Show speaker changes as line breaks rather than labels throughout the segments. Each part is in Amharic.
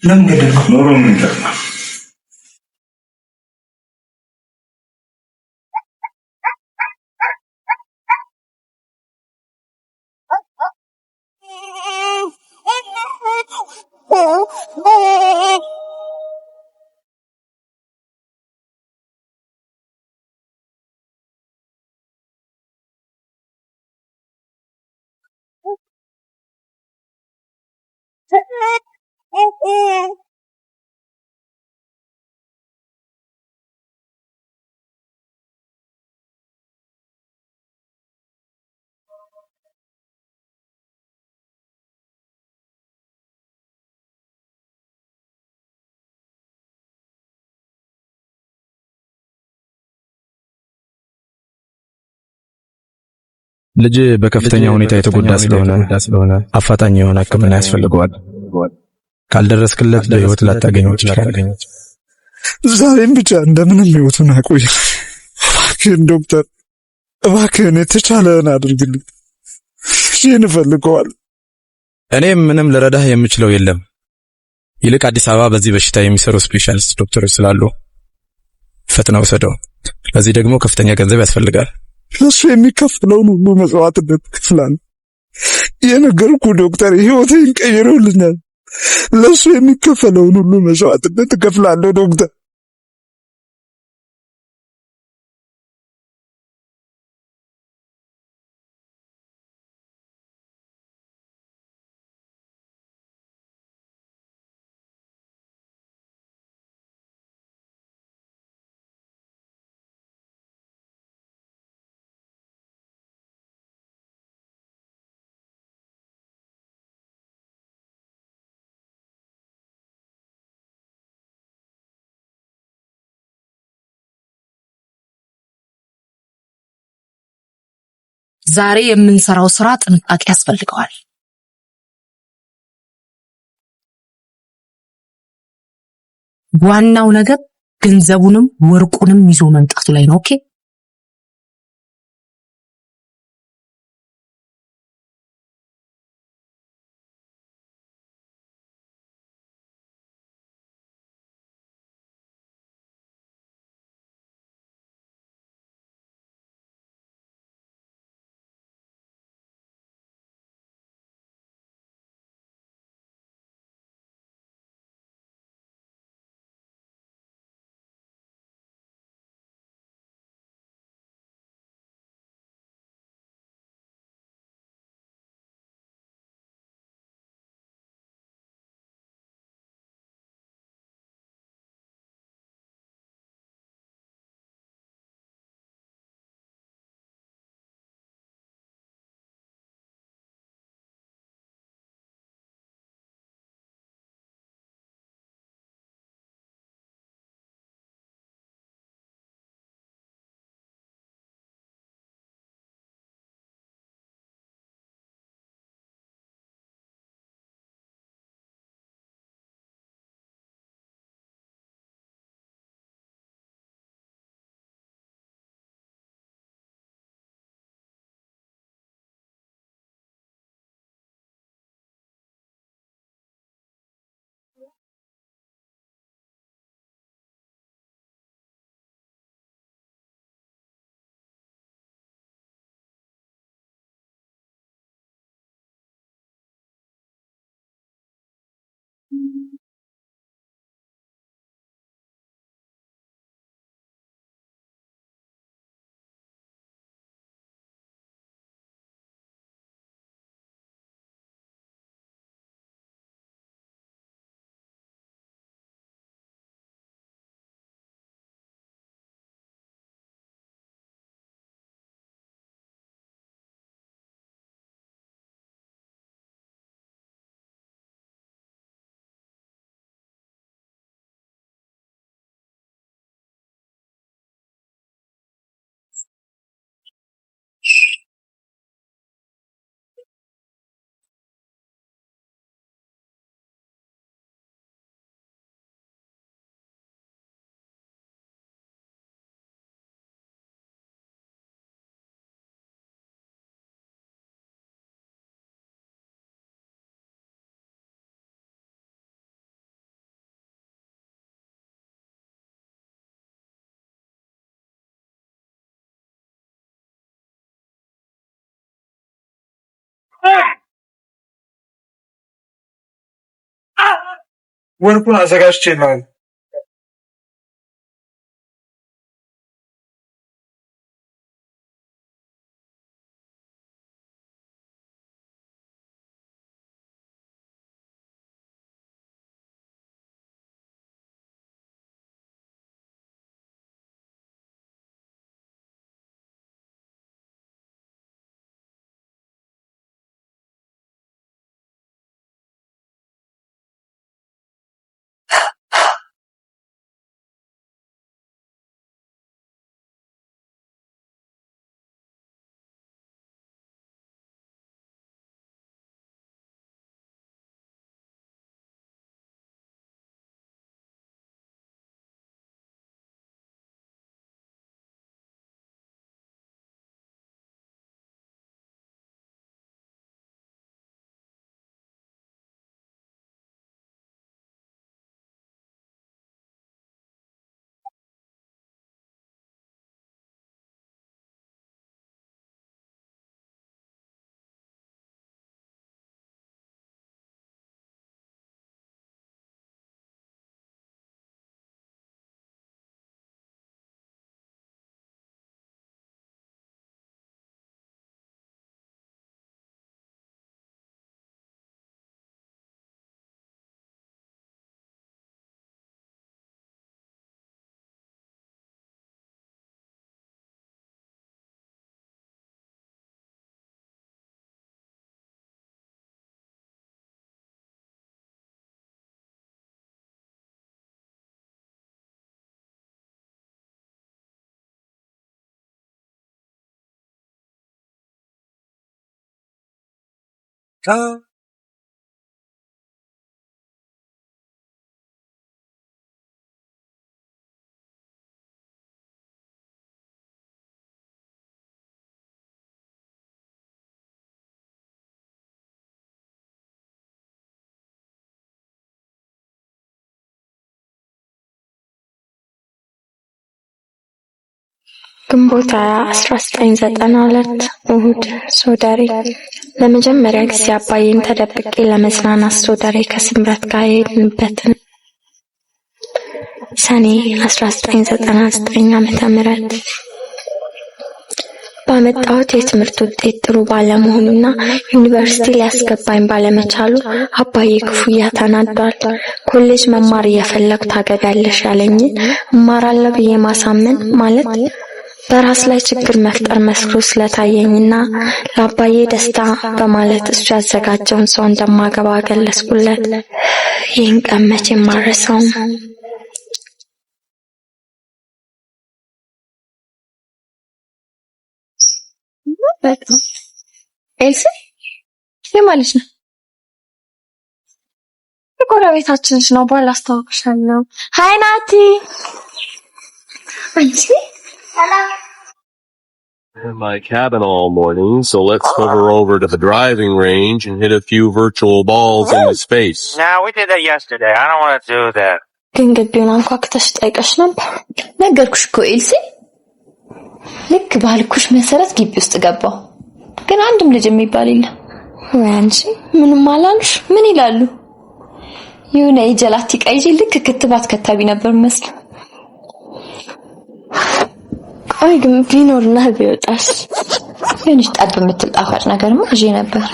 ለምን ገደልኩ? ኖሮ ምን ይጠቅማል?
ልጅ በከፍተኛ ሁኔታ የተጎዳ ስለሆነ አፋጣኝ የሆነ ሕክምና ያስፈልገዋል። ካልደረስክለት በህይወት ላታገኘው ትችላለህ።
ዛሬም ብቻ እንደምንም ህይወቱን አቆይ። እባክህን ዶክተር፣ እባክህን የተቻለህን አድርግልኝ። ይህን እፈልገዋለሁ።
እኔም ምንም ልረዳህ የምችለው የለም። ይልቅ አዲስ አበባ በዚህ በሽታ የሚሰሩ ስፔሻሊስት ዶክተሮች ስላሉ ፈጥነው ወሰደው። ለዚህ ደግሞ ከፍተኛ ገንዘብ ያስፈልጋል።
ለሱ የሚከፈለውን ሁሉ መስዋዕትነት እከፍላለሁ። የነገርኩህ ዶክተር ህይወቴን ቀይረውልኛል። ለሱ የሚከፈለውን ሁሉ መስዋዕትነት እከፍላለሁ ዶክተር።
ዛሬ የምንሰራው ስራ ጥንቃቄ ያስፈልገዋል። ዋናው ነገር ገንዘቡንም ወርቁንም ይዞ መምጣቱ ላይ ነው። ኦኬ
ወርቁን አዘጋጅቼ ነው።
ግንቦት 1992 እሁድ ሶደሬ። ለመጀመሪያ ጊዜ አባዬን ተደብቄ ለመዝናናት ሶደሬ ከስምረት ጋር የሄድንበትን ሰኔ 1999 ዓመተ ምህረት ባመጣሁት የትምህርት ውጤት ጥሩ ባለመሆኑና ዩኒቨርሲቲ ሊያስገባኝ ባለመቻሉ አባዬ ክፉኛ ተናዷል። ኮሌጅ መማር እየፈለኩ ታገቢያለሽ ያለኝ እማራለሁ ብዬ ማሳመን ማለት በራስ ላይ ችግር መፍጠር መስሎ ስለታየኝና ለአባዬ ደስታ በማለት እሱ ያዘጋጀውን ሰው እንደማገባ ገለጽኩለት። ይህን ቀን መቼም አልረሳውም። በጣም ኤልሲ የማለች ነው የጎረቤታችን ልጅ ነው። በኋላ አስታውቅሻለሁ። ሃይ ናቲ። አንቺ
in my cabin all morning, so let's hover over to the driving range and hit a few virtual balls into space.
No, we did that yesterday. I don't want to do that.
ግን ግቢውን አንኳኩተሽ ጠይቀሽ ነበር።
ነገርኩሽ እኮ ኤልሲ። ልክ ባልኩሽ መሰረት ግቢ ውስጥ ገባው። ግን አንድም ልጅ የሚባል የለም።
ወይ አንቺ ምንም አላሉሽ?
ምን ይላሉ? የሆነ የጀላቲ ቀይጂ ልክ ክትባት ከታቢ ነበር መስል።
ቆይ ግን ቢኖርና ቢወጣሽ
የሆነች ጠብ የምትል ጣፋጭ ነገርማ ይዤ ነበር።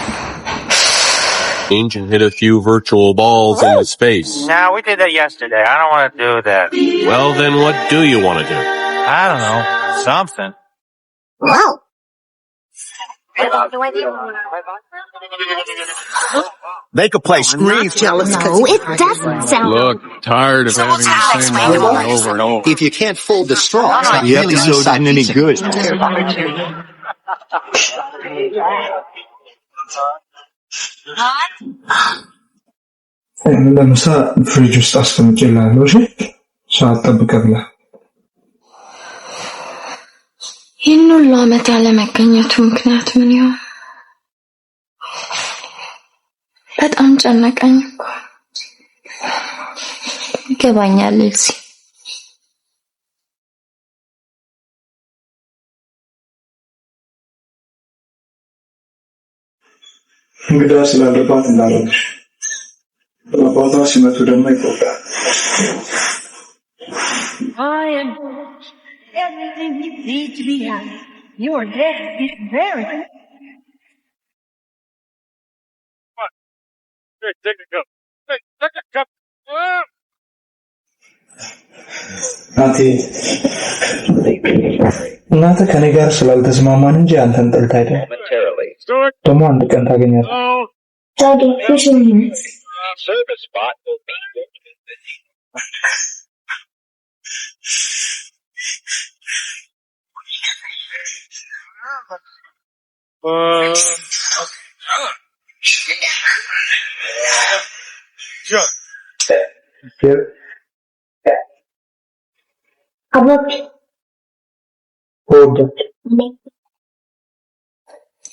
And hit a few virtual balls into space.
No, we did that yesterday. I don't want to do that.
Well, then what do you want to do?
I don't know. Something.
Wow.
They could play screens.
Jealous no, it doesn't sound.
Look, tired of having the same argument over and over.
If you can't fold the straw, the episode isn't any good.
ለምሳ ፍሪጅ ውስጥ አስቀምጬልሃለሁ። እሺ ሰዓት ጠብቀህ ብላ።
ይህን ሁሉ ዓመት ያለመገኘቱ ምክንያት ምን ይሆን? በጣም ጨነቀኝ እኮ።
ይገባኛል ኤልሲ።
እንግዳ ስላለባት እንዳለሽ አባቷ ሲመቱ ደግሞ ይቆጣል።
Everything you need to be happy. Your dad is very good.
Hey, take a cup. Hey, take a cup.
እናቴ ከኔ ጋር ስላልተስማማን እንጂ አንተን ጠልታ አይደለም። ደግሞ አንድ ቀን ታገኛለህ።
Service spot will be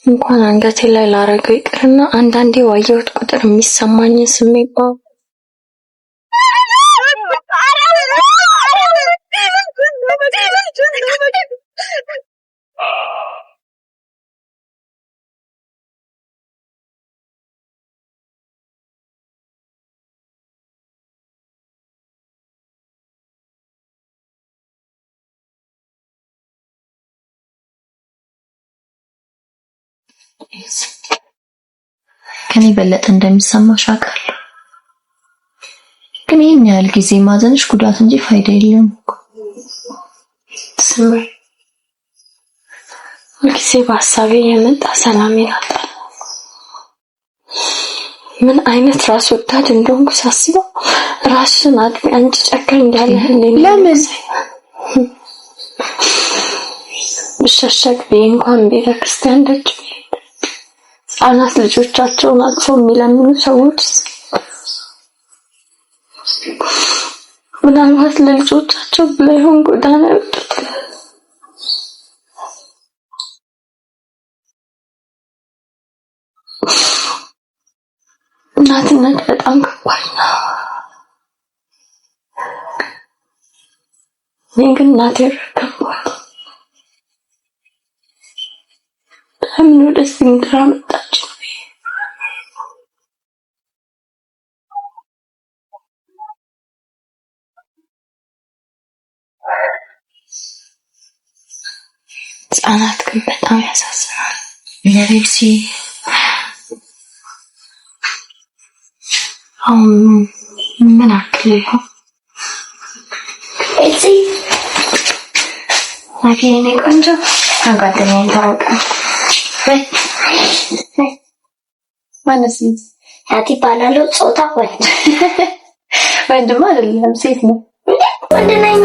እንኳን አንገቴ ላይ ላረገው ይቅርና አንዳንዴ ዋየሁት ቁጥር የሚሰማኝ ስሜት ነው።
ከኔ በለጠ እንደሚሰማሽ አውቃለሁ። ግን ይሄን ያህል ጊዜ ማዘንሽ ጉዳት እንጂ ፋይዳ የለም።
ስምር ሁልጊዜ በሀሳቤ የመጣ ሰላም ያጣል። ምን አይነት ራስ ወዳድ እንደሆንኩ ሳስበው ራስን አጥቢ አንቺ ጨካኝ እንዳለህ
ለምን
ብሸሸግ እንኳን ቤተክርስቲያን ደጅ ህጻናት ልጆቻቸውን አቅፈው የሚለምኑ ሰዎች ምናልባት ለልጆቻቸው ብለው ይሆን ጎዳና ያወጡት። እናትነት በጣም ከባድ ነው። እኔ ግን እናቴ ረከብኳት። ለምን ወደዚህ ምድር አመጣች? ህጻናት ግን በጣም ያሳዝናል። ለቤሲ ምን አክል ነው እዚህ ማኪኔ ቆንጆ አንጓደኛዬ ታውቃ ማነስ ያቲ ባላሎ ጾታ ወንድ ወንድማ አይደለም ሴት ነው ወንድ ነኝ።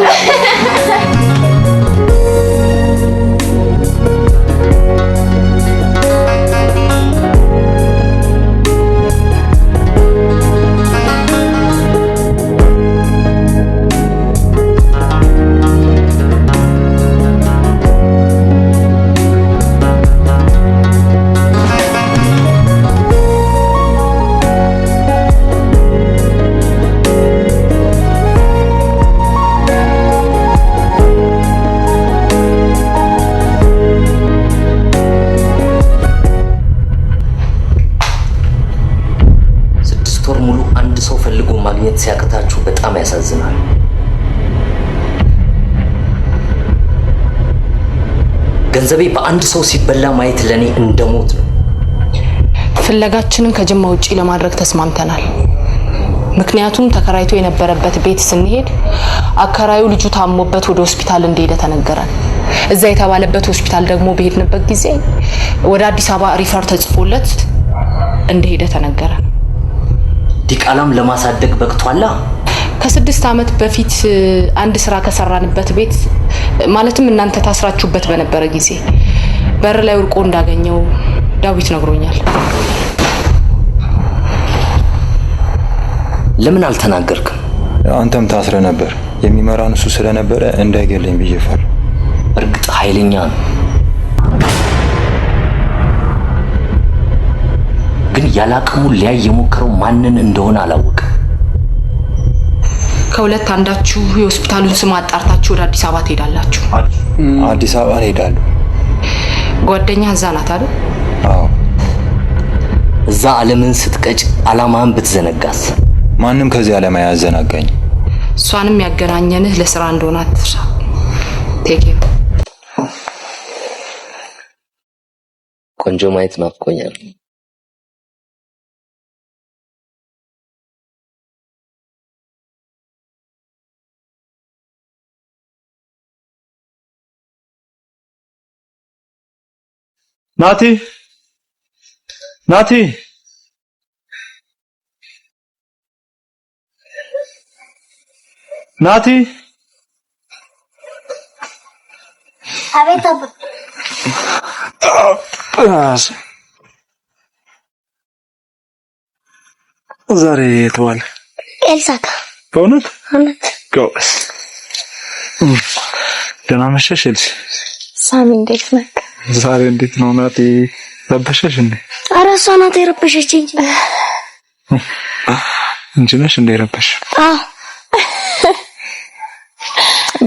ማግኘት ሲያቅታችሁ በጣም ያሳዝናል። ገንዘቤ በአንድ ሰው ሲበላ ማየት ለኔ እንደሞት ነው።
ፍለጋችንን ከጅማ ውጪ ለማድረግ ተስማምተናል። ምክንያቱም ተከራይቶ የነበረበት ቤት ስንሄድ አከራዩ ልጁ ታሞበት ወደ ሆስፒታል እንደሄደ ተነገረን። እዛ የተባለበት ሆስፒታል ደግሞ በሄድንበት ጊዜ ወደ አዲስ አበባ ሪፈር ተጽፎለት እንደሄደ ተነገረን።
ዲቃላም ለማሳደግ በቅቷላ።
ከ6 ዓመት በፊት አንድ ስራ ከሰራንበት ቤት ማለትም እናንተ ታስራችሁበት በነበረ ጊዜ በር ላይ ወርቆ እንዳገኘው ዳዊት ነግሮኛል።
ለምን አልተናገርክም?
አንተም ታስረ ነበር። የሚመራን እሱ ስለነበረ እንዳይገለኝ ብዬ ፈር።
እርግጥ ኃይለኛ ነው፣ ግን ያላቅሙ ሊያይ የሞከረው ማንን እንደሆነ አላወቅም።
ከሁለት አንዳችሁ የሆስፒታሉን ስም አጣርታችሁ ወደ አዲስ አበባ ትሄዳላችሁ።
አዲስ አበባ ሄዳለሁ።
ጓደኛ እዛ ናት አይደል?
አዎ።
እዛ ዓለምን ስትቀጭ አላማህን ብትዘነጋስ?
ማንም ከዚህ ዓለም አያዘናጋኝ።
እሷንም ያገናኘንህ ለስራ እንደሆነ አትርሳ። ቴክ
ቆንጆ ማየት ናፍቆኛል።
ናቲ ናቲ ናቲ
አቤት አባ
ዛሬ ተዋል
ኤልሳካ
በእውነት
እውነት
ጎበስ ደህና መሸሽ ኤልሲ
ሳሚ እንዴት ነህ?
ዛሬ እንዴት ነው ናቲ ረበሸሽ እንዴ?
ኧረ እሷ ናት የረበሸችኝ
እንጂ ነሽ እንዴ ረበሽ?
አዎ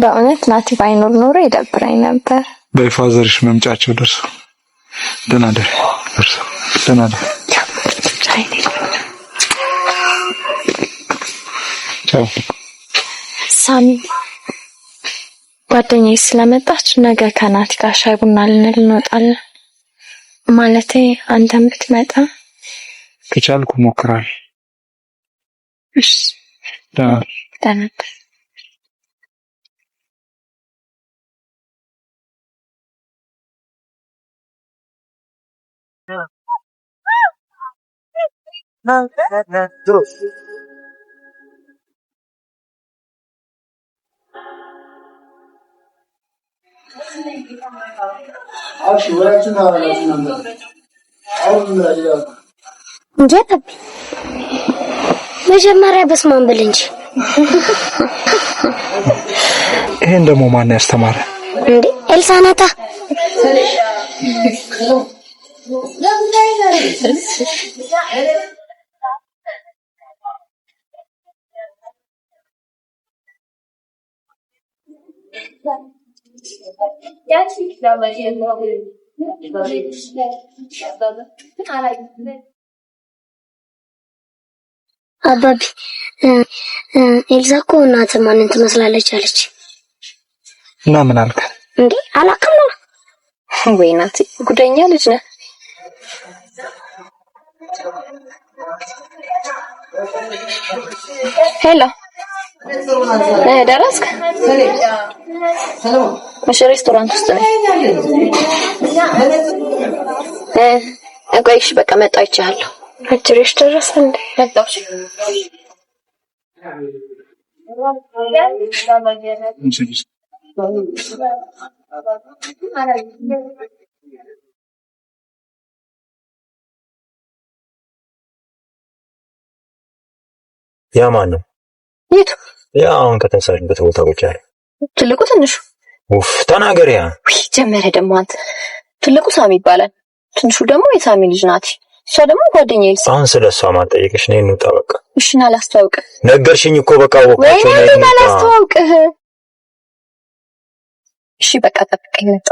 በእውነት ናቲ ባይኖር ኖሮ ይደብረኝ ነበር።
በፋዘርሽ መምጫቸው ደርሶ ደህና ደር ደርሶ ደህና ደር ቻው
ሳሚ ጓደኛዬ ስለመጣች ነገ ከናቲ ጋር ሻይ ቡና ልንል እንወጣለን። ማለቴ አንተም ብትመጣ
ከቻልኩ ሞክራለሁ።
እሺ ደህና
መጀመሪያ በስማን ብል እንጂ
ይሄን ደግሞ ማን ያስተማረ
እንዴ? ኤልሳ ናታ። አባቢ ኤልሳ እኮ እናት ማንን ትመስላለች አለች።
እና ምን አልከ
እንዴ? አላውቅም ነው
ወይ ናቲ ጉደኛ ልጅ ነህ። ሄሎ ደረስክ? እሺ ሬስቶራንት ውስጥ ነኝ። ቆይ እሺ በቃ መጣሁ ይቻለሁ። አጅሬሽ ደረሰ እንዴ? መጣሁ።
ያ ማን ነው?
የቱ?
ያ አሁን ከተነሳሽበት ቦታ ቁጭ ያለ
ትልቁ ትንሹ?
ኡፍ ተናገሪያ።
ጀመረ ደግሞ አንተ። ትልቁ ሳሚ ይባላል፣ ትንሹ ደግሞ የሳሚ ልጅ ናት። እሷ ደግሞ ጓደኛዬ ኤልሳ።
አሁን ስለሷ ማጠየቅሽ ነው እንውጣ በቃ።
እሺ ና ላስተዋውቅህ።
ነገርሽኝ እኮ በቃ ወቃቸው ነው
እንውጣ ላስተዋውቅህ። እሺ በቃ ጠብቀኝ መጣ።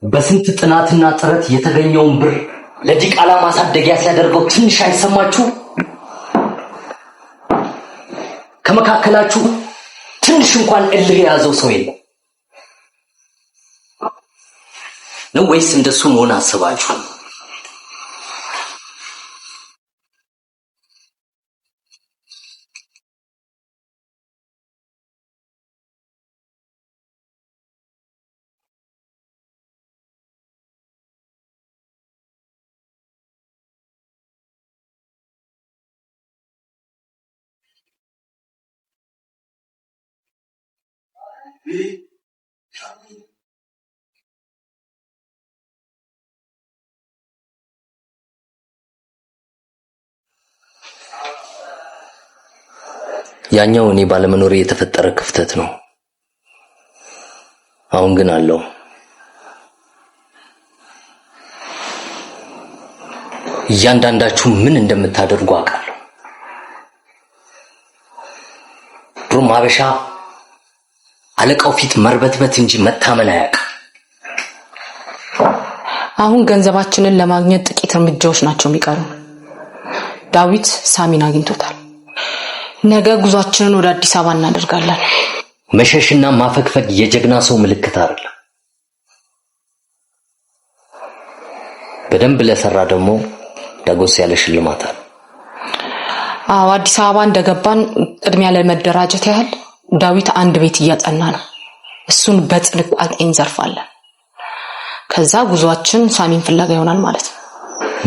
በስንት ጥናትና ጥረት የተገኘውን ብር ለዲቃላ ማሳደጊያ ሲያደርገው ትንሽ አይሰማችሁ? ከመካከላችሁ ትንሽ እንኳን እልህ የያዘው ሰው የለም ነው ወይስ እንደሱ መሆን አስባችሁ? ያኛው እኔ ባለመኖሬ የተፈጠረ ክፍተት ነው። አሁን ግን አለው። እያንዳንዳችሁ ምን እንደምታደርጉ አውቃለሁ። ድሮም አበሻ አለቃው ፊት መርበትበት እንጂ መታመን አያውቅም።
አሁን ገንዘባችንን ለማግኘት ጥቂት እርምጃዎች ናቸው የሚቀሩ። ዳዊት ሳሚን አግኝቶታል። ነገ ጉዟችንን ወደ አዲስ አበባ እናደርጋለን።
መሸሽና ማፈግፈግ የጀግና ሰው ምልክት አይደለም። በደንብ ለሰራ ደግሞ ዳጎስ ያለ ሽልማት አለ።
አዲስ አበባ እንደገባን ቅድሚያ ለመደራጀት ያህል ዳዊት አንድ ቤት እያጠና ነው። እሱን በጥንቃቄ እንዘርፋለን። ከዛ ጉዟችን ሳሚን ፍለጋ ይሆናል ማለት ነው።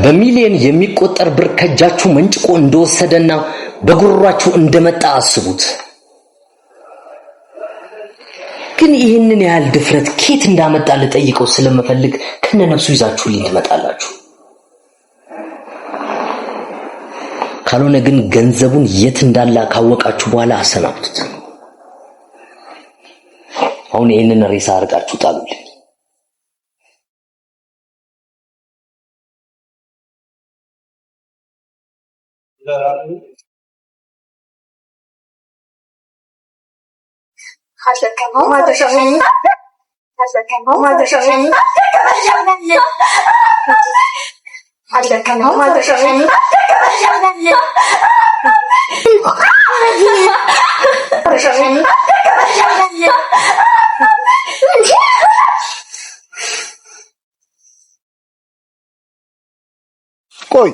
በሚሊዮን የሚቆጠር ብር ከጃችሁ መንጭቆ እንደወሰደና በጉሮሯችሁ እንደመጣ አስቡት። ግን ይህንን ያህል ድፍረት ኬት እንዳመጣ ልጠይቀው ስለምፈልግ ከነነፍሱ ይዛችሁልኝ ትመጣላችሁ። ካልሆነ ግን ገንዘቡን የት እንዳለ ካወቃችሁ በኋላ አሰናብቱት። አሁን ይህንን ሬሳ አርጋችሁ ጣሉልኝ።
ቆይ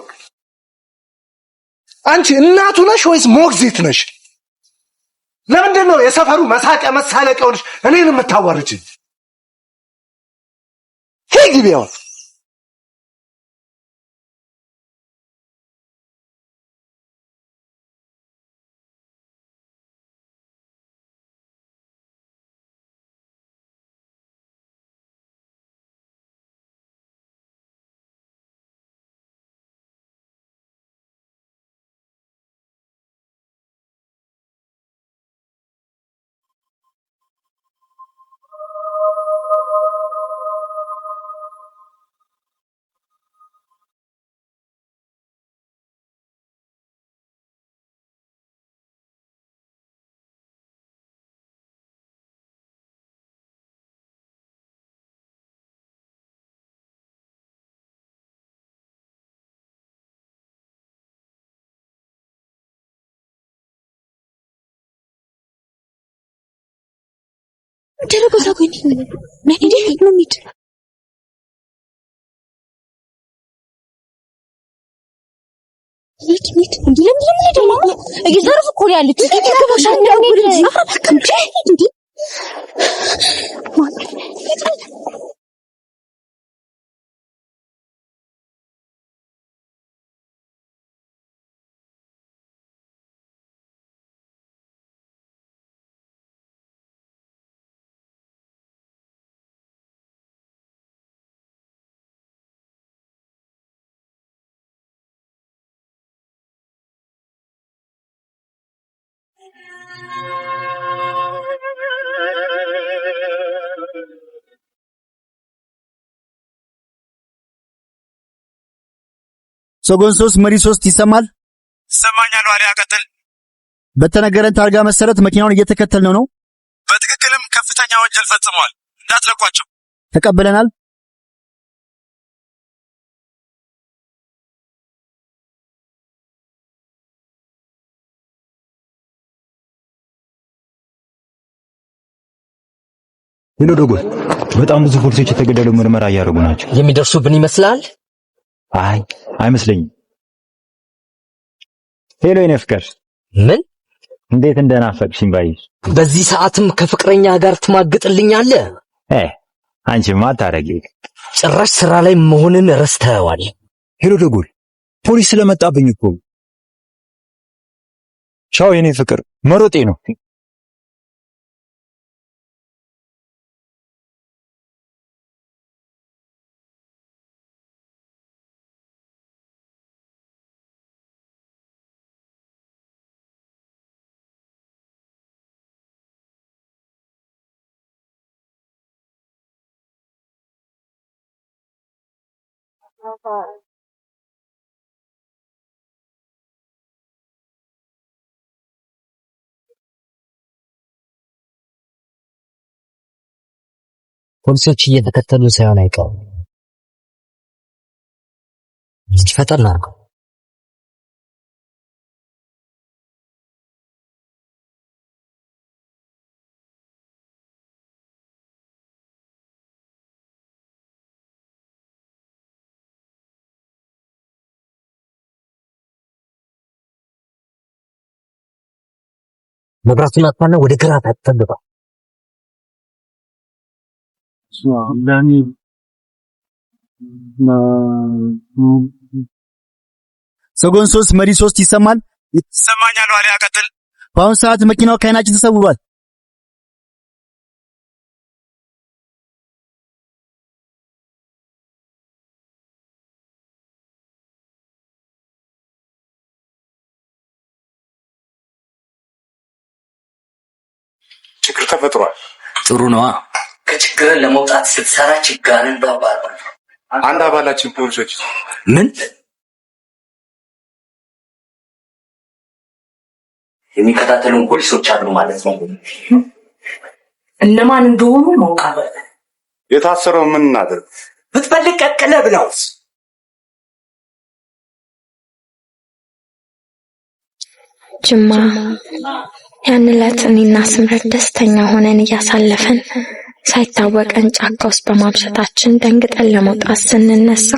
አንቺ እናቱ ነሽ ወይስ ሞግዚት ነሽ? ለምንድን ነው የሰፈሩ መሳቂያ መሳለቂያ ሆነሽ እኔን የምታዋርጂኝ? ግቢያው
ደረጎ ሳጎኝ ነኝ ነው ሚት ሚት እንዲለም ደግሞ እየዘርፍ እኮ ነው ያለች ከከባሻ ነው እንዴ
ሶጎን 3 መሪ 3 ይሰማል?
ይሰማኛል። ዋሊያ ቀጥል።
በተነገረን ታርጋ መሰረት መኪናውን እየተከተልነው ነው።
በትክክልም ከፍተኛ ወንጀል ፈጽመዋል። እንዳትለቋቸው።
ተቀበለናል።
ሄሎ ዶጎል፣ በጣም ብዙ ፖሊሶች የተገደሉ ምርመራ እያደረጉ ናቸው።
የሚደርሱብን ይመስላል?
አይ አይመስለኝም። ሄሎ የኔ ፍቅር፣
ምን?
እንዴት እንደናፈቅሽኝ ባይሽ።
በዚህ ሰዓትም ከፍቅረኛ ጋር ትማግጥልኛለህ?
አንቺማ አታረጊ።
ጭራሽ ስራ ላይ መሆንን ረስተዋል።
ሄሎ ዶጎል፣ ፖሊስ ስለመጣብኝ እኮ። ቻው የኔ ፍቅር፣ መሮጤ ነው።
ፖሊሶች እየተከተሉን ሳይሆን አይቀርም። ፈጠን አድርገው። መብራቱን አጥፋና ወደ ግራ ታጠብባ።
ሰጎን 3 መሪ 3 ይሰማል?
ይሰማኛል። ዋሊያ ቀጥል።
በአሁኑ ሰዓት መኪናው ከዓይናችን ተሰውሯል።
ችግር ተፈጥሯል።
ጥሩ ነዋ። ከችግርን ለመውጣት ስትሰራ ችጋርን ባባል
አንድ አባላችን ፖሊሶች
ምን የሚከታተሉን ፖሊሶች አሉ ማለት ነው። እነማን እንደሆኑ ማወቅ አለብን።
የታሰረው ምን እናድርግ?
ብትፈልግ ቀቅለ ብለውስ
ጅማ ያን ዕለት እኔና ስምረት ደስተኛ ሆነን እያሳለፈን ሳይታወቀን ጫካ ውስጥ በማምሸታችን ደንግጠን ለመውጣት ስንነሳ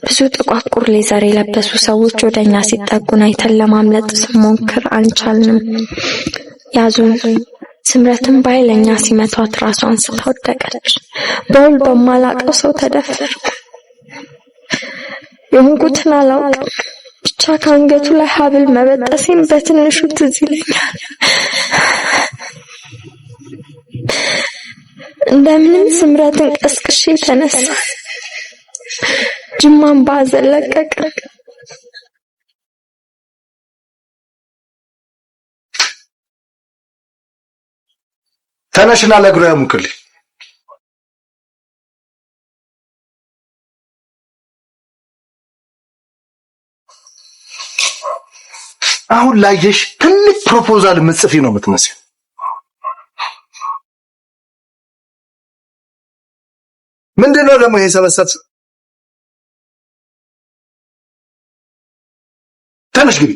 ብዙ ጥቋቁር ሌዘር የለበሱ ሰዎች ወደኛ ሲጠጉን አይተን ለማምለጥ ስንሞክር አልቻልንም። ያዙን። ስምረትን በኃይለኛ ሲመቷት ራሷን ስታወደቀች። በውል በማላቀው ሰው ተደፈርኩ። የሆንኩትን አላውቅም። ብቻ ከአንገቱ ላይ ሀብል መበጠሴን በትንሹ ትዝ ይለኛል። እንደምንም ስምረትን ቀስቅሼ ተነሳ። ጅማን ባዘን ለቀቀ።
ተነሽና ለእግሩ ያሙቅልኝ። አሁን ላየሽ ትልቅ ፕሮፖዛል ምጽፊ ነው የምትመስለው። ምንድነው ደግሞ ይሄ ሰበሰብ? ተነሽ ግቢ።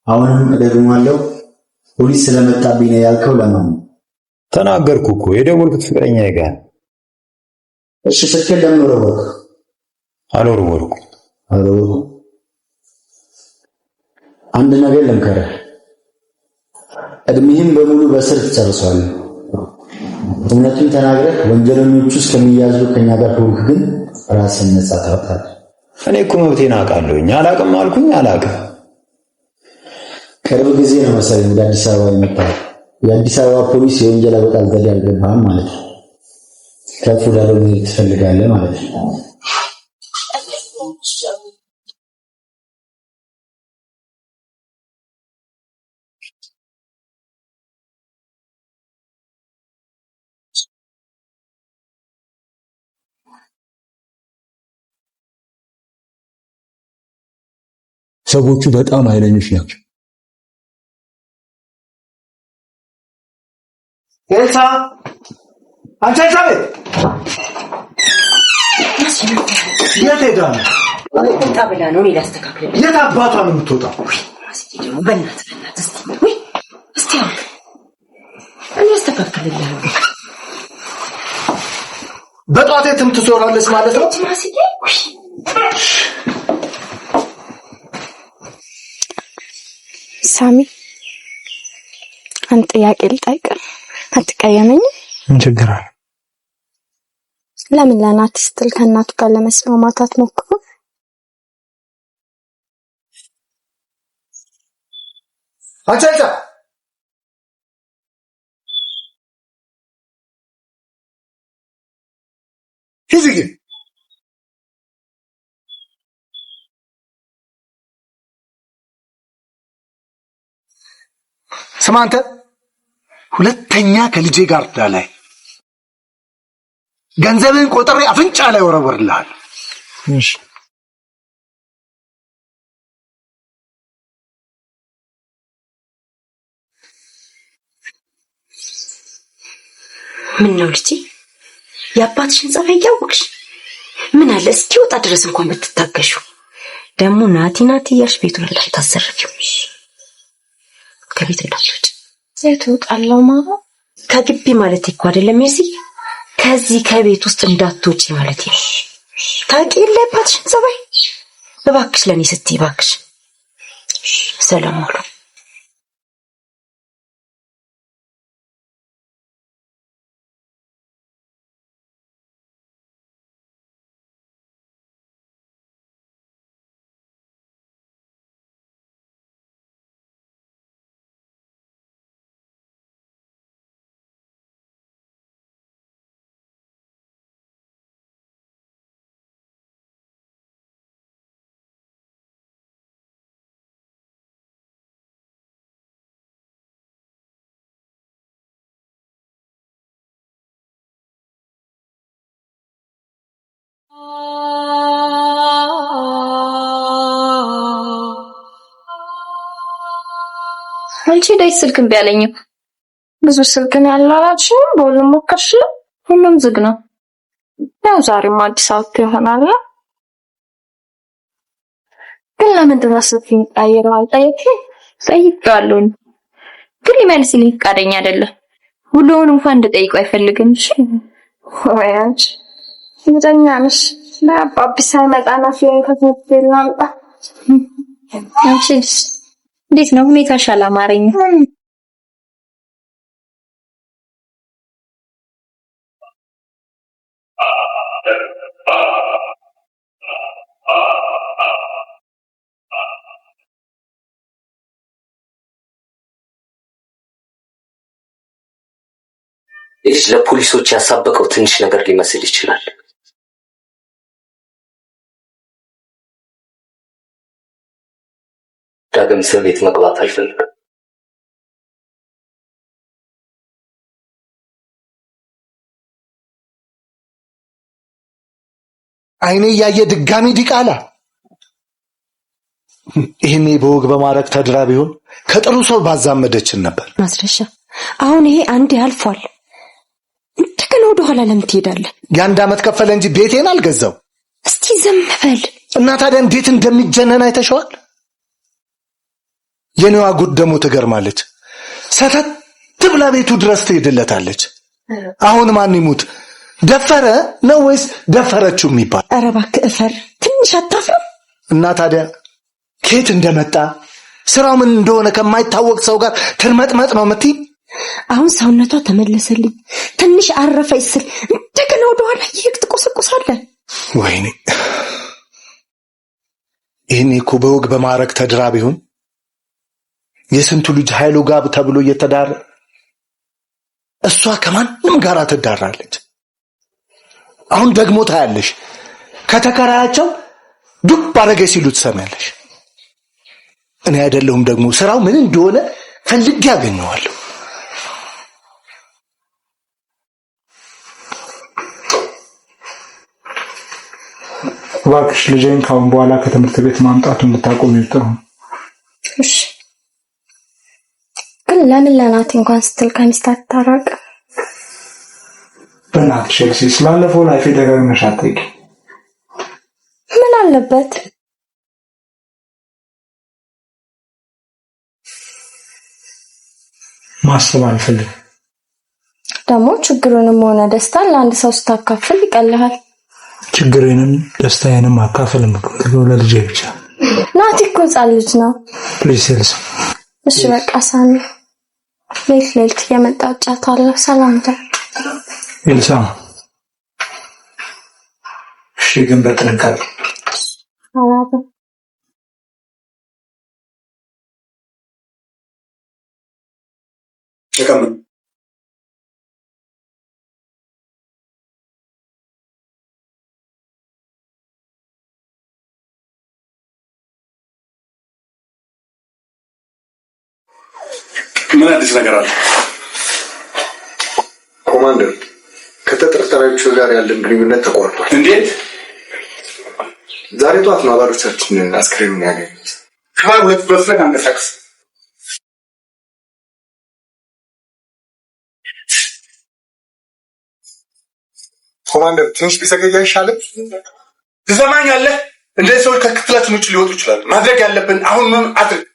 አሁንም እደግማለሁ፣ ፖሊስ ስለመጣብኝ ነው ያልከው ለማን ነው? ተናገርኩ እኮ የደወልኩት ፍቅረኛዬ ጋር። እሺ ስልኬን ለምን ወረወርክ? አልወረወርኩም። አንድ ነገር ልምከርህ፣ እድሜህን በሙሉ በስር ትጨርሰዋለህ። እውነቱን ተናግረህ ወንጀለኞቹ እስከሚያዙ ከኛ ጋር ሆንክ ግን ራስን ነጻ ታወጣለህ።
እኔ እኮ መብቴን አውቃለሁኝ። አላቅም አልኩኝ አላቅም።
ቅርብ ጊዜ ነው መሰለኝ ወደ አዲስ አበባ የመጣው። የአዲስ አበባ ፖሊስ የወንጀል አበጣል ዘዴ አልገባህም ማለት ነው። ከፍ ወዳለው መሄድ ትፈልጋለህ ማለት ነው።
ሰዎቹ በጣም ኃይለኞች ናቸው።
ኤልሳ አንቺ ኤልሳ ቤት የት ሄዳ ነው?
ወጣ ብላ ነው ሊያስተካክል።
የት አባቷ ነው የምትወጣው?
ማስቲ ደግሞ በእናትህ እስቲ እኔ አስተካክልልሃለሁ።
በጧት የትም ትዞራለች ማለት ነው?
ማስቲ
ሳሚ አንድ ጥያቄ ልጠይቅህ፣ አትቀየመኝም?
ምን ችግር አለ?
ለምን ለናቲ ስትል ከእናቱ ጋር ለመስማማት አትሞክሩም?
አንቺ ሂጂ ስማ አንተ ሁለተኛ ከልጄ ጋር ዳላይ ገንዘብን ቆጥሬ አፍንጫ ላይ ወረወርልሃል።
እሺ
ምን ነው ልጄ የአባትሽን ጸባይ ያወቅሽ? ምን አለ እስኪወጣ ድረስ እንኳን ብትታገሹ። ደግሞ ናቲ እያልሽ ቤቱን እንዳታዘርፊው። ከቤት እንዳትወጪ።
የት እወጣለሁ ማማ?
ከግቢ ማለት እኮ አይደለም ሜርሲ፣ ከዚህ ከቤት ውስጥ እንዳትወጪ ማለት ነው። ታውቂ የለ አባትሽን ጸባይ። እባክሽ ለኔ ስትይ እባክሽ። ሰላም ዋሉ።
አንቺ ዳይ ስልክ እምቢ አለኝ። ብዙ ስልክ ነው ያለው አላልሽም? በሁሉም ሞከርሽ? ሁሉም ዝግ ነው። ያው ዛሬም አዲስ አውጥቶ ይሆናል። ግን ለምንድን ነው ስልክ የሚቀያየረው? አልጠየቅሽም? ጠይቄዋለሁ ግን ሊመልስልኝ ፈቃደኛ አይደለም። ሁሉንም እንኳን እንድጠይቀው አይፈልግም። እሺ ወይ አንቺ ምንኛ ነሽ? ለአባቢ ሳይመጣ ነው ሲሆን ከትምህርት ቤት ላምጣ። አንቺስ እንዴት ነው ሁኔታሽ? አላማረኝም።
ልጅ ለፖሊሶች ያሳበቀው ትንሽ ነገር ሊመስል ይችላል። ዳግም እስር ቤት መግባት አልፈልግም።
አይኔ ያየ ድጋሚ ዲቃላ። ይሄኔ በወግ በማረግ ተድራ ቢሆን ከጥሩ ሰው ባዛመደችን ነበር።
ማስረሻ አሁን ይሄ አንዴ አልፏል። እንደገና ወደ ኋላ ለምን ትሄዳለህ?
የ1 ዓመት ከፈለ እንጂ ቤቴን አልገዛው።
እስቲ ዝም በል
እና ታዲያ እንዴት እንደሚጀነን አይተሽዋል? የኔዋ ጉድ ደግሞ ትገርማለች። ሰተት ብላ ቤቱ ድረስ ትሄድለታለች። አሁን ማን ይሙት ደፈረ ነው ወይስ ደፈረችው የሚባል?
ኧረ እባክህ እፈር፣ ትንሽ አታፍርም?
እና ታዲያ ከየት እንደመጣ ስራው ምን እንደሆነ ከማይታወቅ ሰው ጋር ትርመጥመጥ ነው የምትይ?
አሁን ሰውነቷ ተመለሰልኝ፣ ትንሽ አረፈች ስል እንደገና ወደ ኋላ ይሄድ ትቆሰቁሳለህ።
ወይኔ ይሄኔ እኮ በወግ በማረግ ተድራ ቢሆን የስንቱ ልጅ ኃይሉ ጋብ ተብሎ እየተዳረ እሷ ከማንም ጋር ትዳራለች። አሁን ደግሞ ታያለሽ ከተከራያቸው ዱብ አረገ ሲሉ ትሰማያለሽ። እኔ አይደለሁም ደግሞ ስራው ምን እንደሆነ ፈልጌ ያገኘዋለሁ።
እባክሽ ልጄን ካሁን በኋላ ከትምህርት ቤት ማምጣቱን ብታቆም ይጥሩ።
እሺ ግን ለምን ለናቲ እንኳን ስትል ከሚስት አታራቅ?
በእናትሽ ኤልሲ ስላለፈው ላይፍ ደጋግመሽ አትጠይቂ።
ምን አለበት?
ማሰብ አልፈልግም።
ደግሞ ችግሩንም ሆነ ደስታን ለአንድ ሰው ስታካፍል ይቀልሃል።
ችግሬንም ደስታዬንም አካፈል የምፈልገው ለልጄ ብቻ።
ናቲ እኮ ሕፃን ልጅ ነው።
ፕሊዝ ኤልሲ።
እሺ በቃ ሳሚ ሌት የመጣ ጫታለሁ። ሰላም ደር
ኤልሳ። እሺ ግን በጥንቃቄ
አላባ
ተቀመጥ። ምን አዲስ ነገር አለ?
ኮማንደር ከተጠርጣሪዎቹ ጋር ያለን ግንኙነት ተቋርጧል።
እንዴት?
ዛሬ ጠዋት ነው አባሎቻችን አስክሬኑን ያገኙት።
ክላብ 2 ላይ አንቀሳቅስ።
ኮማንደር ትንሽ ቢዘገይ አይሻልም?
ትሰማኛለህ? እንደዚህ ሰዎች ከክፍላችን ውጭ ሊወጡ ይችላሉ። ማድረግ ያለብን አሁን ምን አድርግ።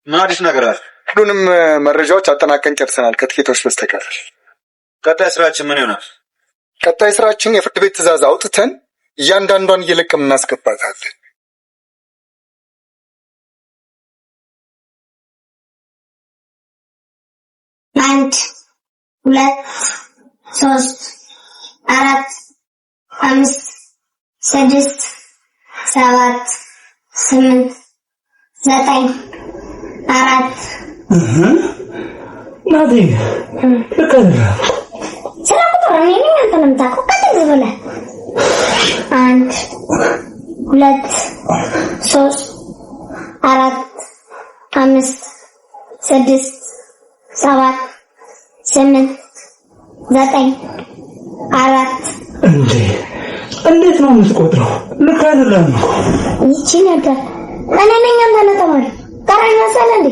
ምን አዲስ ነገር አለ? ሁሉንም መረጃዎች አጠናቀን ጨርሰናል ከጥቂቶች በስተቀር።
ቀጣይ ስራችን ምን ይሆናል?
ቀጣይ ስራችን የፍርድ ቤት ትዕዛዝ አውጥተን እያንዳንዷን እየለቀምን እናስገባታለን።
1 2 3 4 5 6 7 8 9 4
ናቲ ልከና
ሰላም ቁጥር እኔ ነኝ አንተ ነው የምታውቀው ከዚህ በላይ 1 2 3 4 5 6 7 8 9 4
እንዴት ነው የምትቆጥረው? ልክ አይደለም።
ይቺ ነገር እኔ ነኝ አንተ ነው ተማሪ ቀራይ መሰለ እንዴ?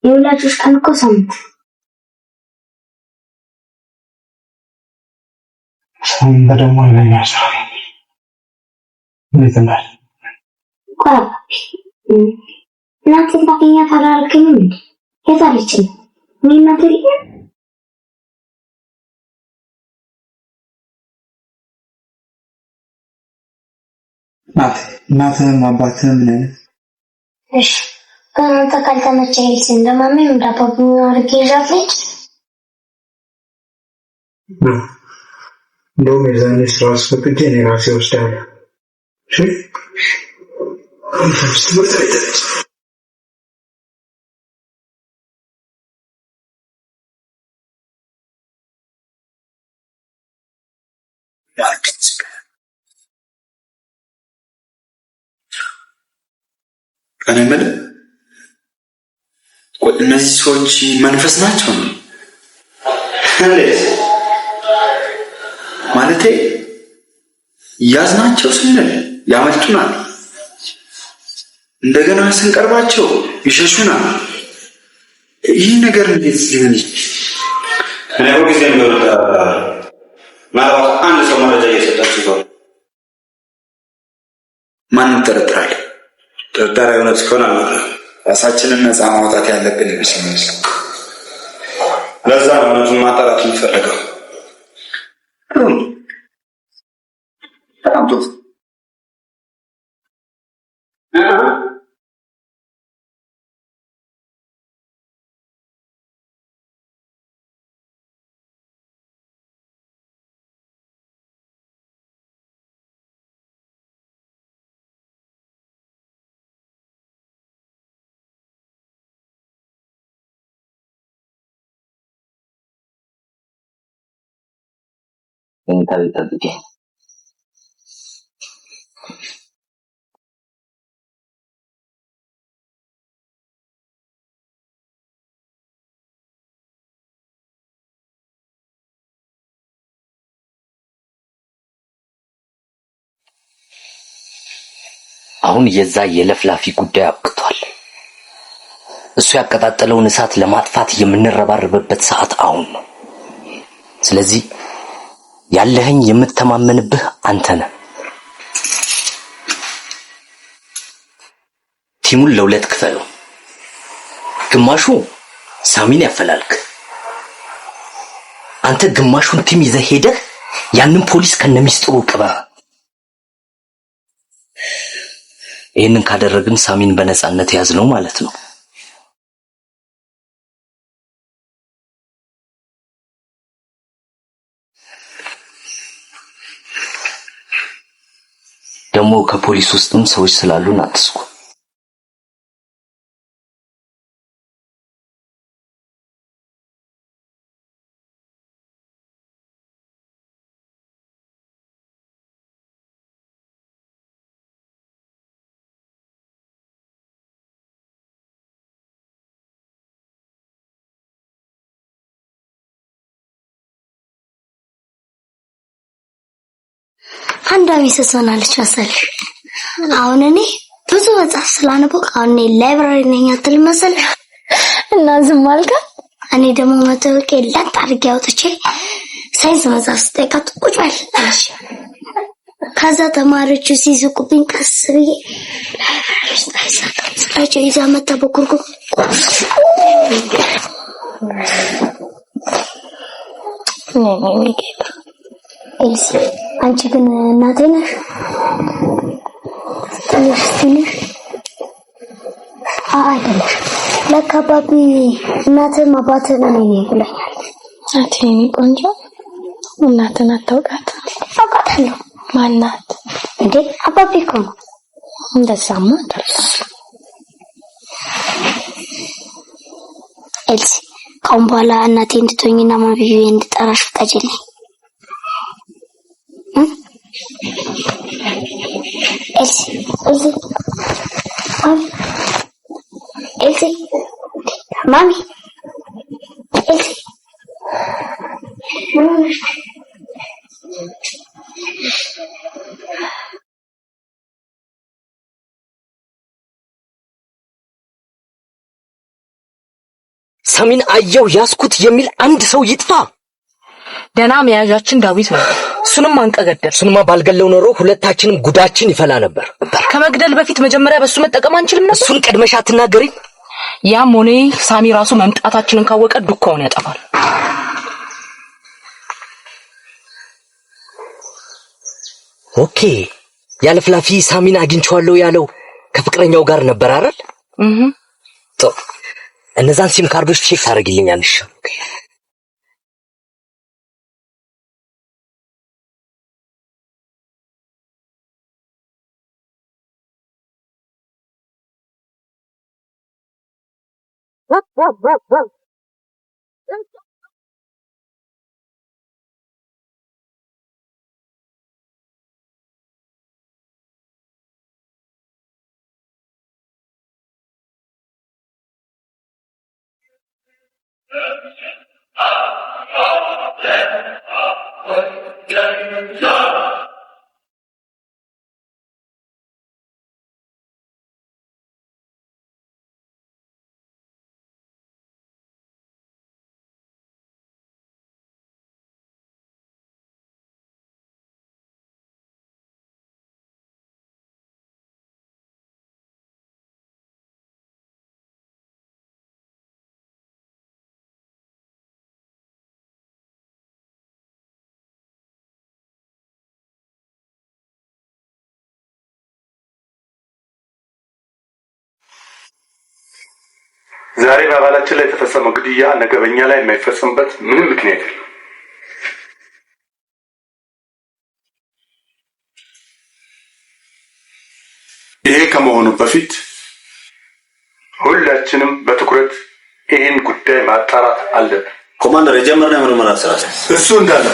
የሁላችሁ ቀን እኮ ሳምንት
ደግሞ ይለኛል። እንዴት ነህ?
እናቴን ታገኛት አላልከኝም እንዴ? የት አለች? እኔ እናቴ
እናትህም አባትህም ምን አይነት?
እሺ ከአንተ ካልተመቸኝ እንደማመን እንዳባቡ አድርጌ ይዣት ልሂድ።
እንደውም የዛኔ ስራ አስፈቅጄ እኔ ራሴ ወስዳለሁ። እሺ ትምህርት ቤት ተነስ።
እኔ የምልህ እነዚህ ሰዎች መንፈስ ናቸው ነው? እንዴት ማለቴ ያዝናቸው ስንል ያመልጡናል፣ እንደገና ስንቀርባቸው ይሸሹናል። ይህ ነገር እንዴት ሊሆን ይችላል? እኔ ሁልጊዜ ምናልባት አንድ ሰው መረጃ እየሰጣችሁ ይሆን? ማንን ትጠረጥራለህ? ጥርጣሬ እውነት ከሆነ ራሳችንን ነፃ ማውጣት ያለብን ይመስለኛል። ለዛ ነው እውነቱን ማጣራት የሚፈልገው። በጣም ጥሩ።
አሁን የዛ የለፍላፊ ጉዳይ አብቅቷል። እሱ ያቀጣጠለውን እሳት ለማጥፋት የምንረባረብበት ሰዓት አሁን ነው። ስለዚህ ያለህኝ የምተማመንብህ አንተ ነህ። ቲሙን ለሁለት ክፈለው። ግማሹ ሳሚን ያፈላልክ፣ አንተ ግማሹን ቲም ይዘህ ሄደህ ያንን ፖሊስ ከነሚስጥሩ ቅባ ይሄንን ካደረግን ሳሚን በነጻነት ያዝነው ማለት ነው። ደግሞ ከፖሊስ ውስጥም ሰዎች ስላሉን አትስኩ።
አንድ አሚስት ሆናለች መሰለሽ። አሁን እኔ ብዙ መጽሐፍ ስላነበብኩ አሁን እኔ ላይብራሪ ነኝ አትል መሰለሽ።
እና ዝም አልካ።
እኔ ደግሞ መታወቂያ ላጥ አድርጌ አውጥቼ ሳይንስ መጽሐፍ ስጠይቃት ቁጭ በል አለች። ከዛ ተማሪዎቹ ሲስቁብኝ ቀስ ብዬ ላይብራሪ ውስጥ አይሰጥም ስላቸው ይዛ መጣ በኩርኩም ኤልሲ አንቺ ግን እናቴ ነሽ ትንሽ አይደለሽ። ለካ አባቢ እናትም አባትም እኔ ነኝ ብለኛል።
አትኔ ቆንጆ እናትን አታውቃት?
አውቃታለሁ።
ማናት
እንዴ? አባቢ እኮ ነው።
እንደዛማ አይደለም።
ኤልሲ ካሁን በኋላ እናቴ እንድትሆኝና ማብዬ እንድጠራሽ ፍቀጂልኝ። Elsie, Mami, Elsie, Mami.
ሳሚን አየው ያስኩት የሚል አንድ ሰው ይጥፋ።
ደና መያዣችን ዳዊት ነው። እሱንም አንቀገደል።
እሱንማ ባልገለው ኖሮ ሁለታችንም ጉዳችን ይፈላ ነበር።
ከመግደል በፊት መጀመሪያ በሱ መጠቀም አንችልም ነበር?
እሱን ቀድመሽ አትናገሪ።
ያም ሆነ ሳሚ ራሱ መምጣታችንን ካወቀ ዱካውን ያጠፋል።
ኦኬ፣ ያለፍላፊ ሳሚን አግኝቼዋለሁ ያለው ከፍቅረኛው ጋር ነበር አይደል? ጥሩ። እነዛን ሲም ካርዶች ቼክ ታደርጊልኛለሽ?
ዛሬ በአባላችን ላይ የተፈጸመው ግድያ ነገ በእኛ ላይ የማይፈጸምበት ምንም ምክንያት የለም። ይሄ ከመሆኑ በፊት ሁላችንም በትኩረት ይህን ጉዳይ ማጣራት አለብን።
ኮማንደር፣ የጀመርነው የምርመራ ስራ
እሱ እንዳለ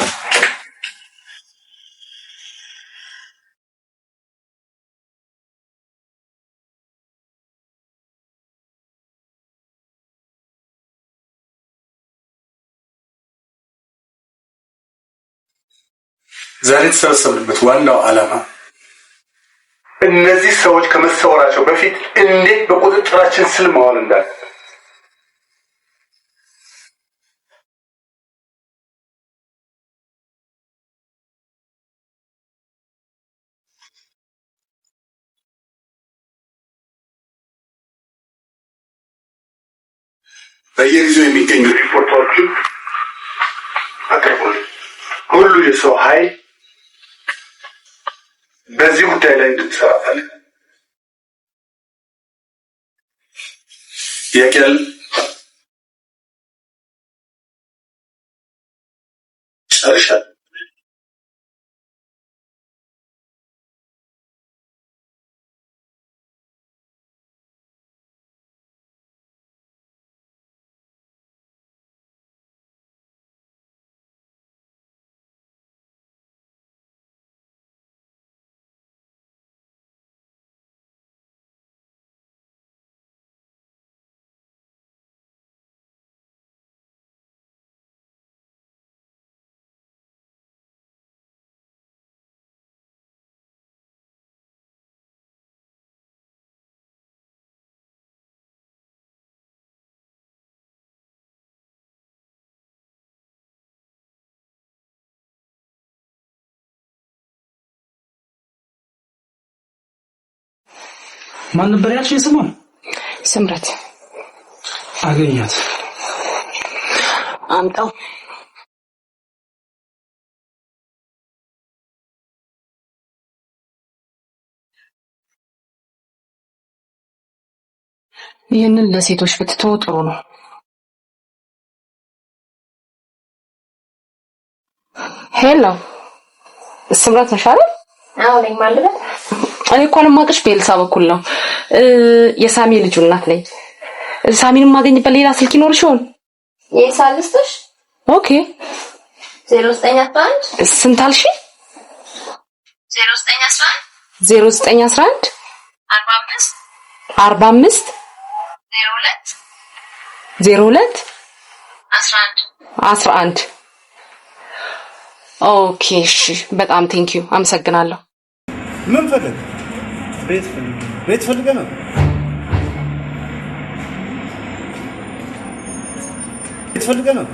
ዛሬ የተሰበሰብንበት ዋናው ዓላማ እነዚህ ሰዎች ከመሰወራቸው በፊት እንዴት በቁጥጥራችን ስር መዋል እንዳለ በየጊዜው የሚገኙ ሪፖርቶችን አቅርቧል። ሁሉ ሰው ኃይል በዚህ ጉዳይ ላይ እንድትሰራ ፈልጋለሁ። የቀል ጨርሻለሁ።
ማን ነበር ያልሽኝ ስሟ?
ስምረት።
አገኛት።
አምጣው። ይህንን ለሴቶች ብትተው ጥሩ ነው። ሄሎ ስምረት ነሽ አይደል?
አዎ ነኝ። ማለት
እኔ እንኳን የማውቅሽ በኤልሳ በኩል ነው። የሳሚ ልጅ እናት ነኝ። ሳሚን የማገኝበት ሌላ ስልክ ይኖርሽ ይሆን?
የኤልሳ ልስጥሽ?
ኦኬ
0911
ስንት አልሽ?
0911
0911
45
45
02
02
11
11 ኦኬ እሺ፣ በጣም ቴንኪዩ አመሰግናለሁ።
ምን ፈልግ? ቤት ፈልገ ነው? ቤት ፈልገ ነው?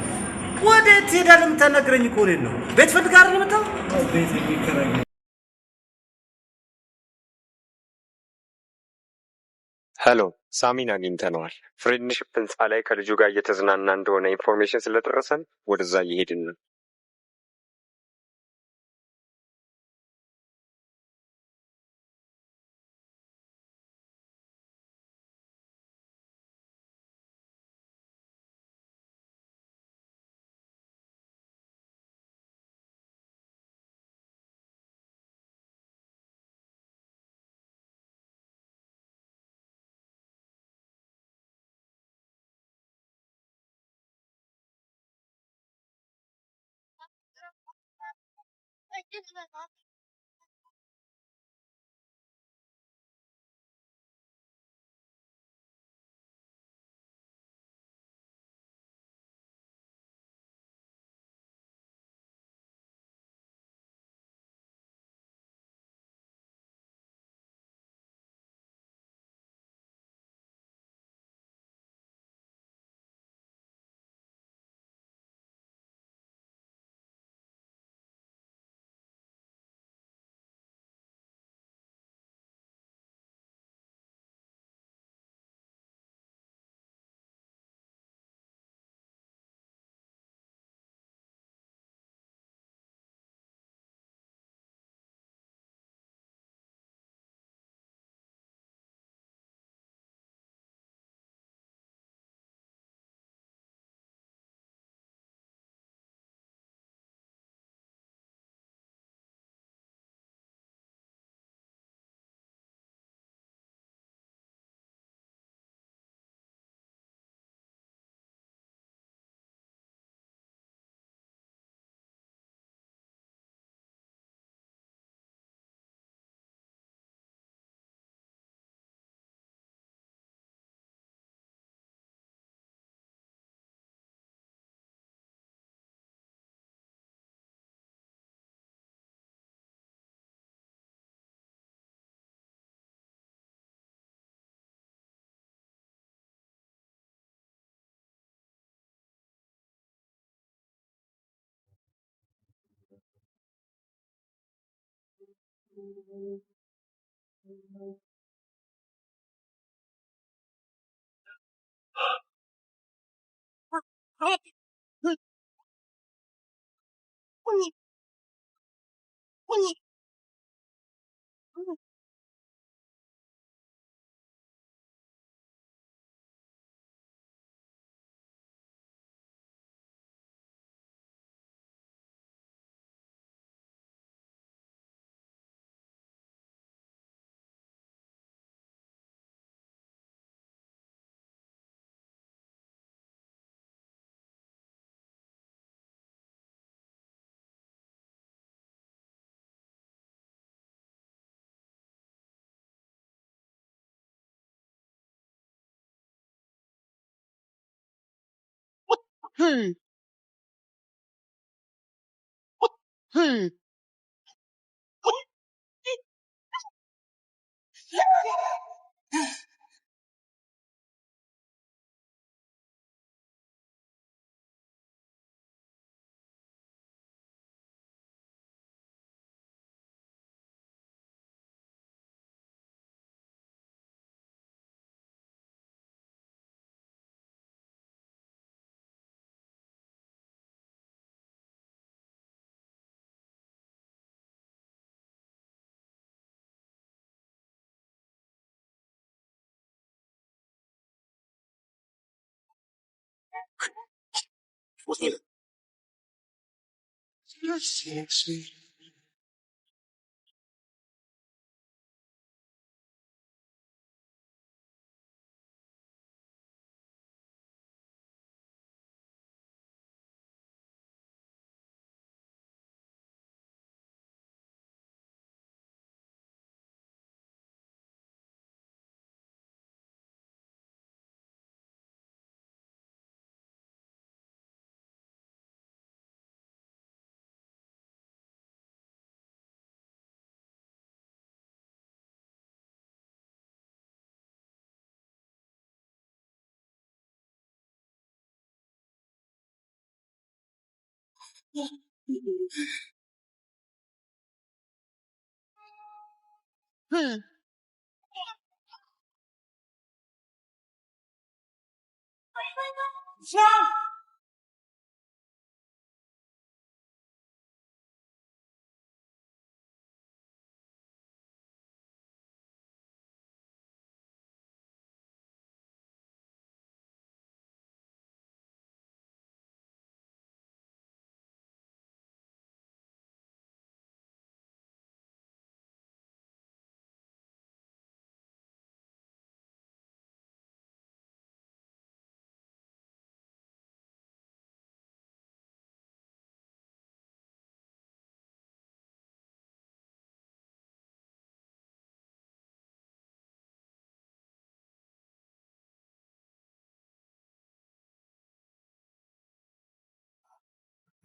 ወዴት ትሄዳለህ? የምታናግረኝ እኮ እኔን ነው። ቤት ፈልገህ አይደል የመጣው? ቤት የሚከራይ
ሄሎ፣ ሳሚን አግኝተነዋል። ፍሬንድሺፕ ህንፃ ላይ ከልጁ ጋር እየተዝናና እንደሆነ ኢንፎርሜሽን ስለደረሰን ወደዛ እየሄድን ነው።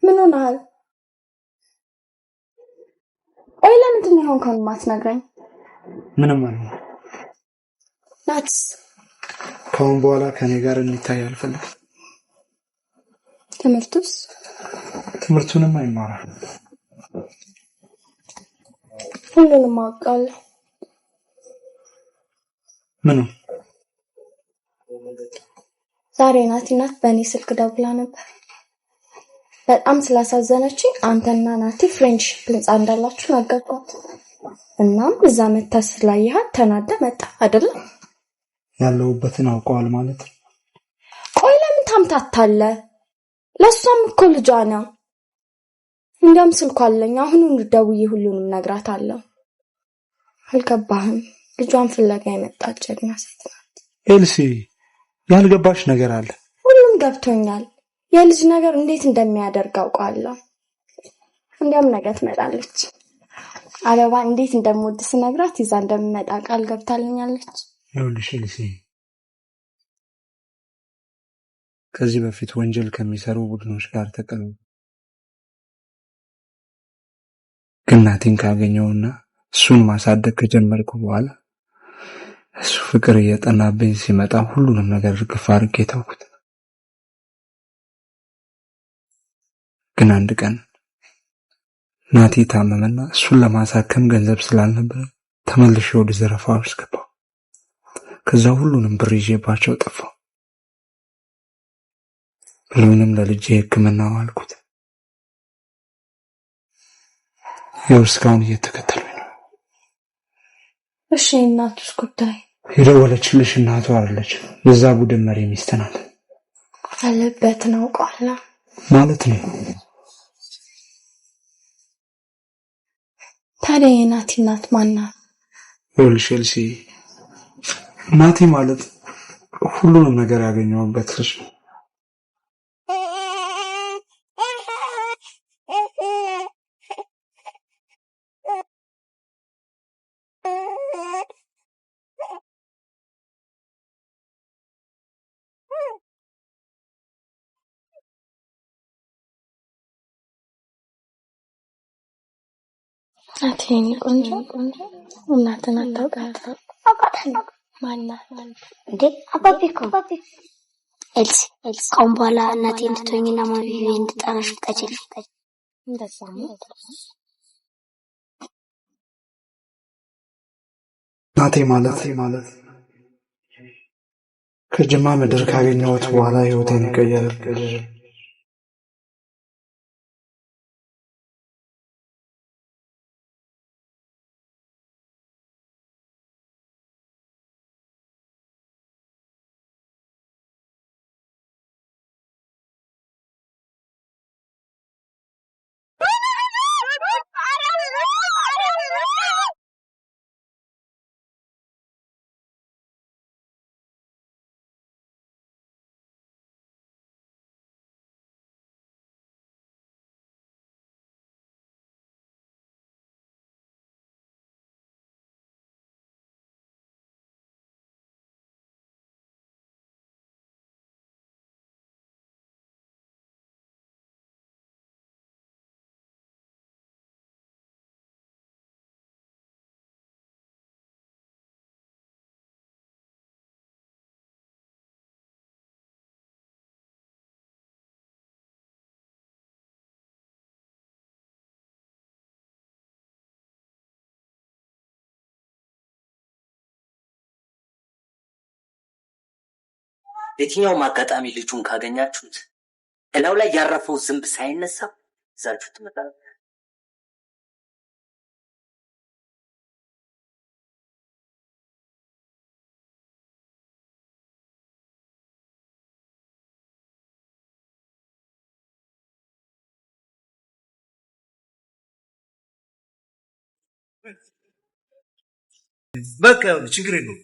ምን ሆነሃል? ቆይ ለምንድን ነው የሆንከውን የማትነግረኝ?
ምንም አይሆን።
ናትስ
ከአሁን በኋላ ከኔ ጋር እንታይ አልፈልግም።
ትምህርቱስ?
ትምህርቱንም አይማራም።
ሁሉንም አውቃለሁ።
ምኑ?
ዛሬ ናቲ እናት በእኔ ስልክ ደውላ ነበር። በጣም ስላሳዘነችኝ አንተና ናቲ ፍሬንድሺፕ ህንጻ እንዳላችሁ ነገርኳት። እናም እዛ መታ ስላየሃት ተናዳ መጣ አይደል?
ያለውበትን አውቀዋል ማለት ነው።
ቆይ ለምን ታምታታለህ? ለሷም እኮ ልጇ ነው። እንዲያም ስልኳ አለኝ። አሁኑን ደውዬ ሁሉንም ነግራታለሁ። አልገባህም? ልጇን ፍለጋ የመጣች ጀግና ሴት ናት።
ኤልሲ ያልገባሽ ነገር አለ።
ሁሉም ገብቶኛል። የልጅ ነገር እንዴት እንደሚያደርግ አውቃለሁ። እንዲያም ነገ ትመጣለች። አበባ እንዴት እንደምወድ ስነግራት ይዛ እንደምመጣ ቃል ገብታልኛለች።
ይኸውልሽ ኤልሲ፣ ከዚህ በፊት ወንጀል ከሚሰሩ ቡድኖች ጋር ተቀርቡ ግን ናቲን ካገኘውና እሱን ማሳደግ ከጀመርኩ በኋላ እሱ ፍቅር እየጠናብኝ ሲመጣ ሁሉንም ነገር ግፍ አድርጌ ተውኩት። ግን አንድ ቀን ናቲ ታመመና እሱን ለማሳከም ገንዘብ ስላልነበረ ተመልሼ ወደ ዘረፋው ውስጥ ገባሁ። ከዛ ሁሉንም ብር ይዤባቸው ጠፋሁ። ብሩንም ለልጄ ሕክምና ዋልኩት። ያው እስካሁን እየተከተሉኝ ነው።
እሺ እናቱስ ጉዳይ?
የደወለችልሽ እናቷ አይደለች፣ የዛ ቡድን መሪ ሚስት ናት።
ያለበትን አውቃላ
ማለት ነው።
ታዲያ የናቲ እናት ማናት?
ይኸውልሽ ኤልሲ፣ ናቲ ማለት ሁሉንም ነገር ያገኘሁበት ልጅ ነው።
ናቲን ቆንጆ እናትን አታውቃትም?
አውቃታለሁ።
ማናት
እንዴ? አባቢ እኮ ኤልሲ። ከአሁን በኋላ እናቴ እንድትሆኝና ማቢቢ እንድጠራሽ ፍቀጂልኝ።
እንደዛ ነው።
ናቴ ማለት ከጅማ ምድር ካገኘሁት በኋላ ህይወቴን ቀየረ።
የትኛውም አጋጣሚ ልጁን ካገኛችሁት እላው ላይ ያረፈው ዝንብ ሳይነሳ ይዛችሁ ትመጣላችሁ።
በቃ ችግር የለውም።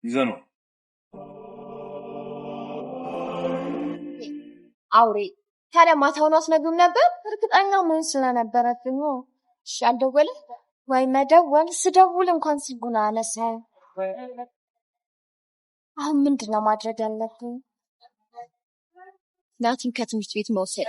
ይዘነው
አውሬ ታዲያ ማታውን አስነግም ነበር እርግጠኛ ምን ስለነበረብኝ ነው እሺ አልደወለ ወይ መደወል ስደውል እንኳን ስልኩን አነሳው አሁን ምንድነው ማድረግ ያለብኝ ናቲን ከትምህርት ቤት መውሰድ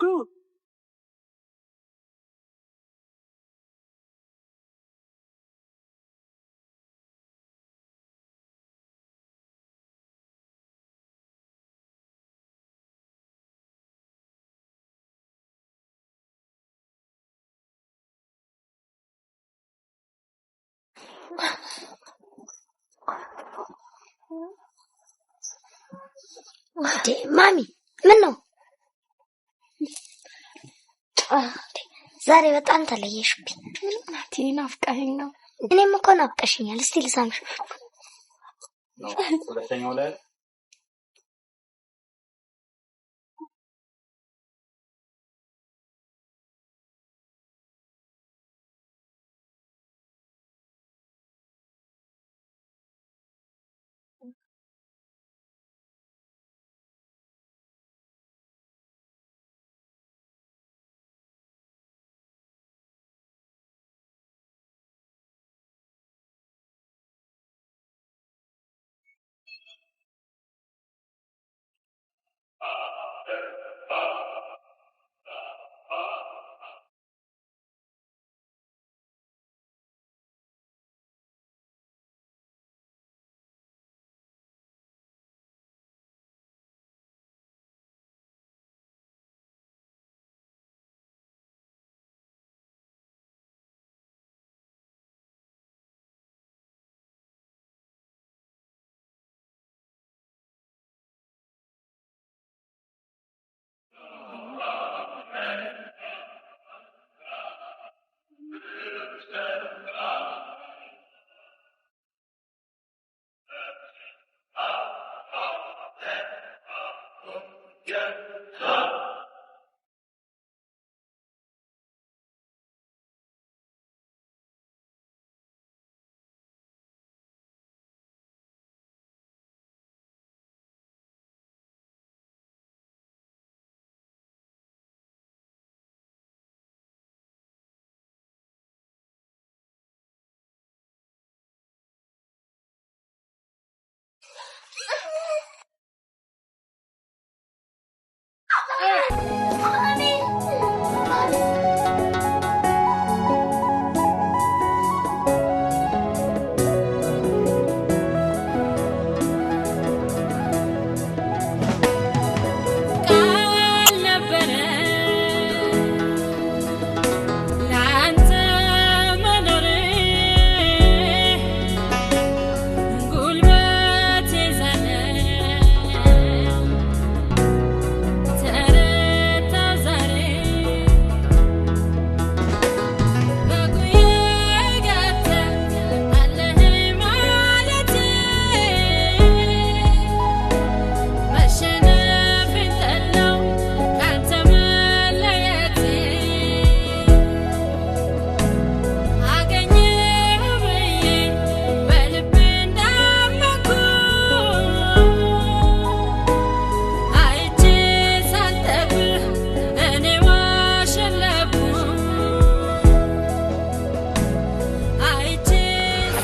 Good.
ማሚ ምን ነው ዛሬ በጣም ተለየሽብኝ
ናቲ ናፍቀኸኝ ነው
እኔም እኮ ናፍቀሽኛል እስቲ ልሳምሽ
ሁለተኛው ላይ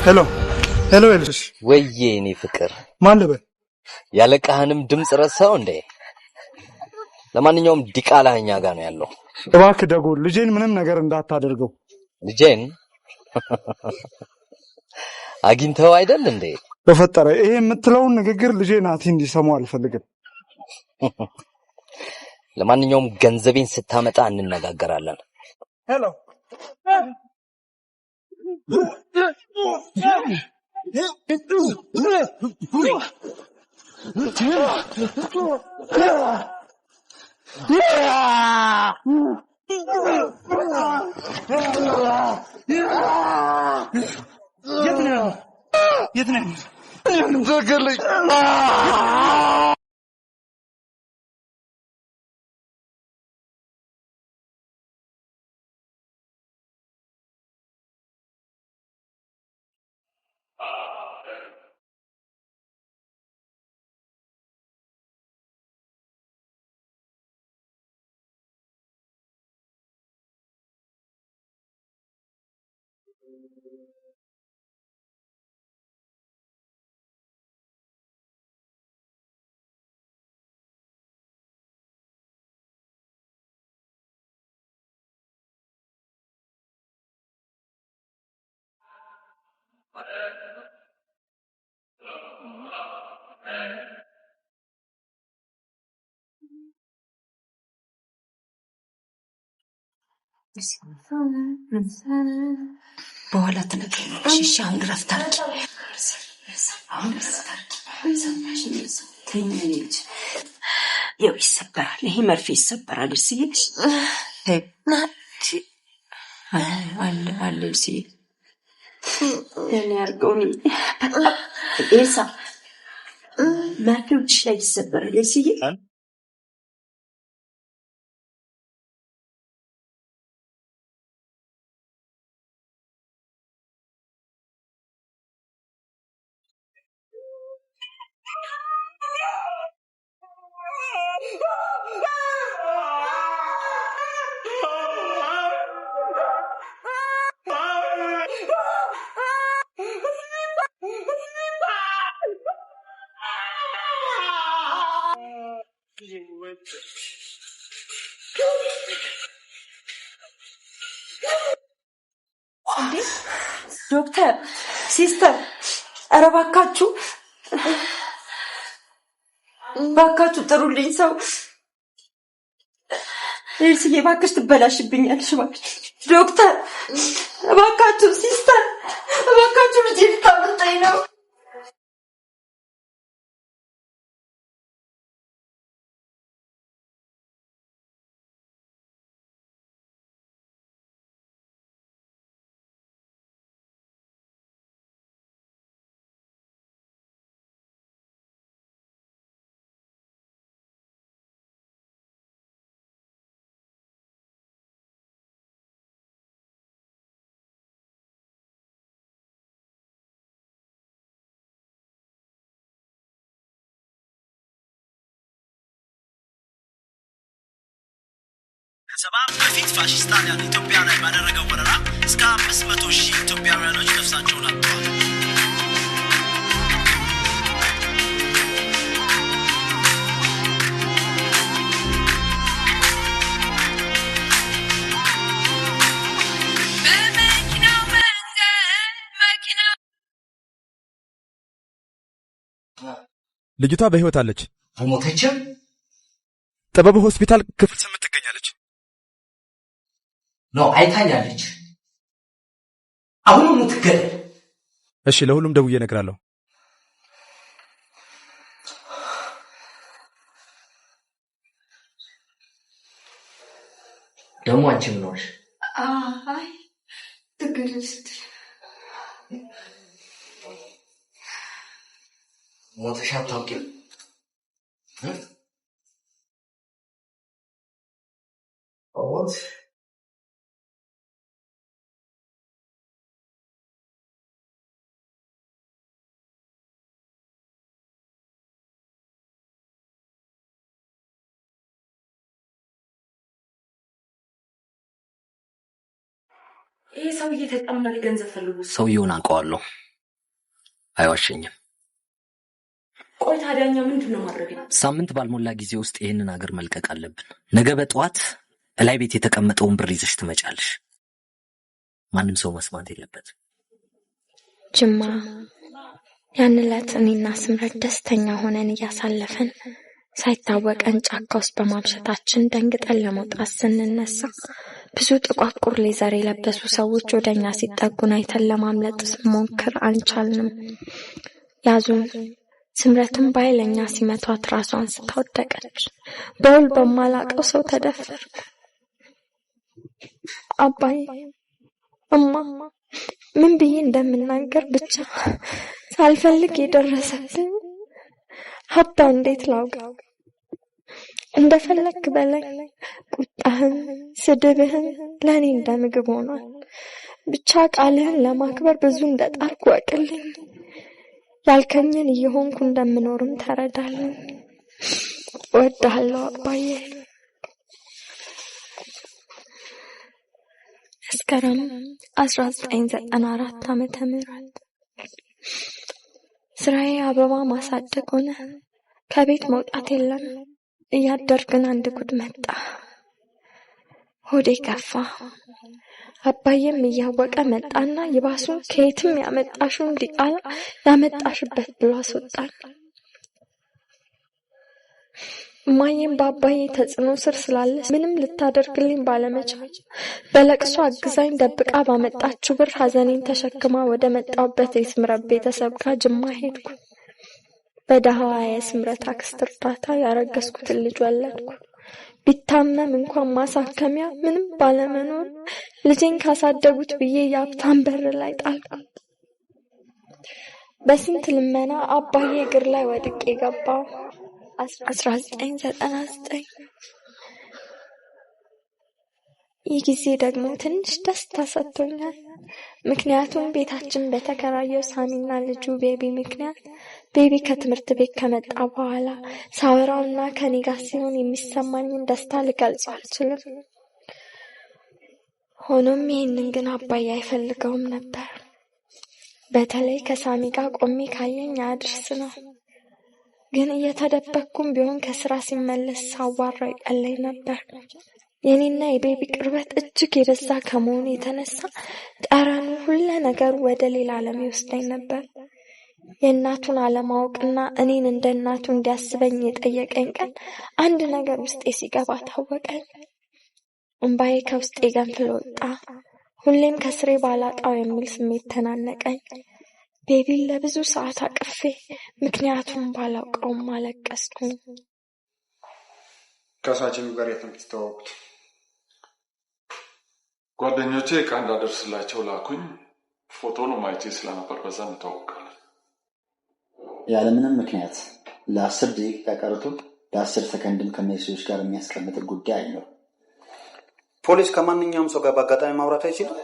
ሄሎ
ሄሎ ኤልሽ፣
ወይዬ እኔ ፍቅር
ማን ልበል?
ያለቃህንም ድምጽ ረሳው እንዴ? ለማንኛውም ዲቃላ እኛ ጋር ነው ያለው።
እባክህ ደጎል ልጄን ምንም ነገር እንዳታደርገው።
ልጄን አግኝተው አይደል እንዴ?
በፈጠረ ይሄ የምትለውን ንግግር ልጄ ናቲ እንዲሰማው አልፈልግም።
ለማንኛውም ገንዘቤን ስታመጣ እንነጋገራለን።
ሄሎ የት ነህ?
በኋላ ትነግሪኛለሽ። እሺ አሁን እረፍት አድርጊ። አሁን እረፍት አድርጊ። ሰማሽኝ? ተኝ ልጅ ያው ይሰበራል። ይሄ መርፌ ይሰበራል። እስኪ ናቲ አለ እስኪ እኔ አርገውኝ ኤልሳ መርፌው እጅሽ ላይ ይሰበራል። እስኪ ዶክተር ሲስተር፣ ኧረ እባካችሁ ጥሩልኝ ሰው። ኤልስዬ እባክሽ ትበላሽብኛለሽ። እባክሽ ዶክተር፣ እባካችሁ ሲስተር፣ እባካችሁ ልጄ ልታመጣኝ ነው።
ከሰባ በፊት ፋሺስት ጣሊያን ኢትዮጵያ ላይ ባደረገው ወረራ እስከ 500,000 ኢትዮጵያውያኖች ነፍሳቸውን አጥተዋል።
ልጅቷ በህይወት አለች።
አልሞተችም?
ጥበብ ሆስፒታል ክፍል 8 ትገኛለች።
ነው አይታኛለች። አሁን ትገደል።
እሺ ለሁሉም ደውዬ እነግራለሁ።
ደግሞ አንቺ ምን ሆነሽ?
አይ ትገደል ስትል
ሞተሽ አታውቂም? ሞት
ይሄ ሰውዬ ተጨማሪ ገንዘብ ፈልጉ።
ሰውየውን አውቀዋለሁ። አይዋሸኝም።
ቆይ ታዲያኛ ምንድነው ማድረግ?
ሳምንት ባልሞላ ጊዜ ውስጥ ይህንን ሀገር መልቀቅ አለብን። ነገ በጠዋት እላይ ቤት የተቀመጠውን ብር ይዘሽ ትመጫለሽ። ማንም ሰው መስማት የለበትም።
ጅማ ያን ዕለት እኔና ስምረት ደስተኛ ሆነን እያሳለፈን ሳይታወቀን ጫካ ውስጥ በማምሸታችን ደንግጠን ለመውጣት ስንነሳ ብዙ ጥቋቁር ሌዘር የለበሱ ሰዎች ወደኛ ሲጠጉን አይተን ለማምለጥ ስንሞክር አንቻልንም። ያዙን። ስምረትን ባይለኛ ሲመቷት ራሷን ስታወደቀች በውል በማላቀው ሰው ተደፈርኩ። አባዬ እማ ምን ብዬ እንደምናገር ብቻ ሳልፈልግ የደረሰብኝ ሀብታ እንዴት ላውቀው? እንደፈለክ በላይ ቁጣህን ስድብህን ለኔ እንደ ምግብ ሆኗል። ብቻ ቃልህን ለማክበር ብዙ እንደጣርኩ ወቅልኝ። ያልከኝን እየሆንኩ እንደምኖርም ተረዳልኝ። እወድሃለሁ አባዬ። መስከረም 1994 ዓመተ ምህረት ስራዬ አበባ ማሳደግ ሆነ። ከቤት መውጣት የለም። እያደርግን አንድ ጉድ መጣ። ሆዴ ከፋ። አባዬም እያወቀ መጣና ይባሱን ከየትም ያመጣሽውን ዲቃላ ያመጣሽበት ብሎ አስወጣኝ። እማዬም በአባዬ ተጽዕኖ ስር ስላለች ምንም ልታደርግልኝ ባለመቻል በለቅሶ አግዛኝ ደብቃ ባመጣችው ብር ሀዘኔን ተሸክማ ወደ መጣሁበት የስምረት ቤተሰብ ጋር ጅማ ሄድኩ። በደሃዋ የስምረት አክስት እርዳታ ያረገዝኩትን ልጅ ወለድኩ። ቢታመም እንኳን ማሳከሚያ ምንም ባለመኖር ልጄን ካሳደጉት ብዬ የሀብታም በር ላይ ጣልኩ። በስንት ልመና አባዬ እግር ላይ ወድቄ ገባሁ። 1999 ይህ ጊዜ ደግሞ ትንሽ ደስታ ሰጥቶኛል። ምክንያቱም ቤታችን በተከራየው ሳሚና ልጁ ቤቢ ምክንያት ቤቢ ከትምህርት ቤት ከመጣ በኋላ ሳወራውና ከኔ ጋር ሲሆን የሚሰማኝን ደስታ ልገልጽ አልችልም። ሆኖም ይህንን ግን አባዬ አይፈልገውም ነበር። በተለይ ከሳሚ ጋር ቆሜ ካየኝ አድርስ ነው። ግን እየተደበቅኩም ቢሆን ከስራ ሲመለስ ሳዋራው ይቀለኝ ነበር። የኔና የቤቢ ቅርበት እጅግ የበዛ ከመሆኑ የተነሳ ጠረኑ ሁሉ ነገሩ ወደ ሌላ ዓለም ይወስደኝ ነበር። የእናቱን አለማወቅና እኔን እንደ እናቱ እንዲያስበኝ የጠየቀኝ ቀን አንድ ነገር ውስጤ ሲገባ ታወቀኝ። እምባዬ ከውስጤ ገንፍሎ ወጣ። ሁሌም ከስሬ ባላጣው የሚል ስሜት ተናነቀኝ። ቤቢን ለብዙ ሰዓት አቅፌ ምክንያቱም ባላውቀውም አለቀስኩኝ።
ከሳችን ጋር የት ነው የምትተዋወቁት? ጓደኞቼ ዕቃ እንዳደርስላቸው ላኩኝ። ፎቶን ማየቴ ስለነበር በዛ እንተዋወቃለን።
ያለምንም ምክንያት ለ10 ደቂቃ ቀርቶ ለ10 ሰከንድም ከነሱዎች ጋር የሚያስቀምጥ ጉዳይ አይኖር።
ፖሊስ ከማንኛውም ሰው ጋር በአጋጣሚ ማውራት አይችልም።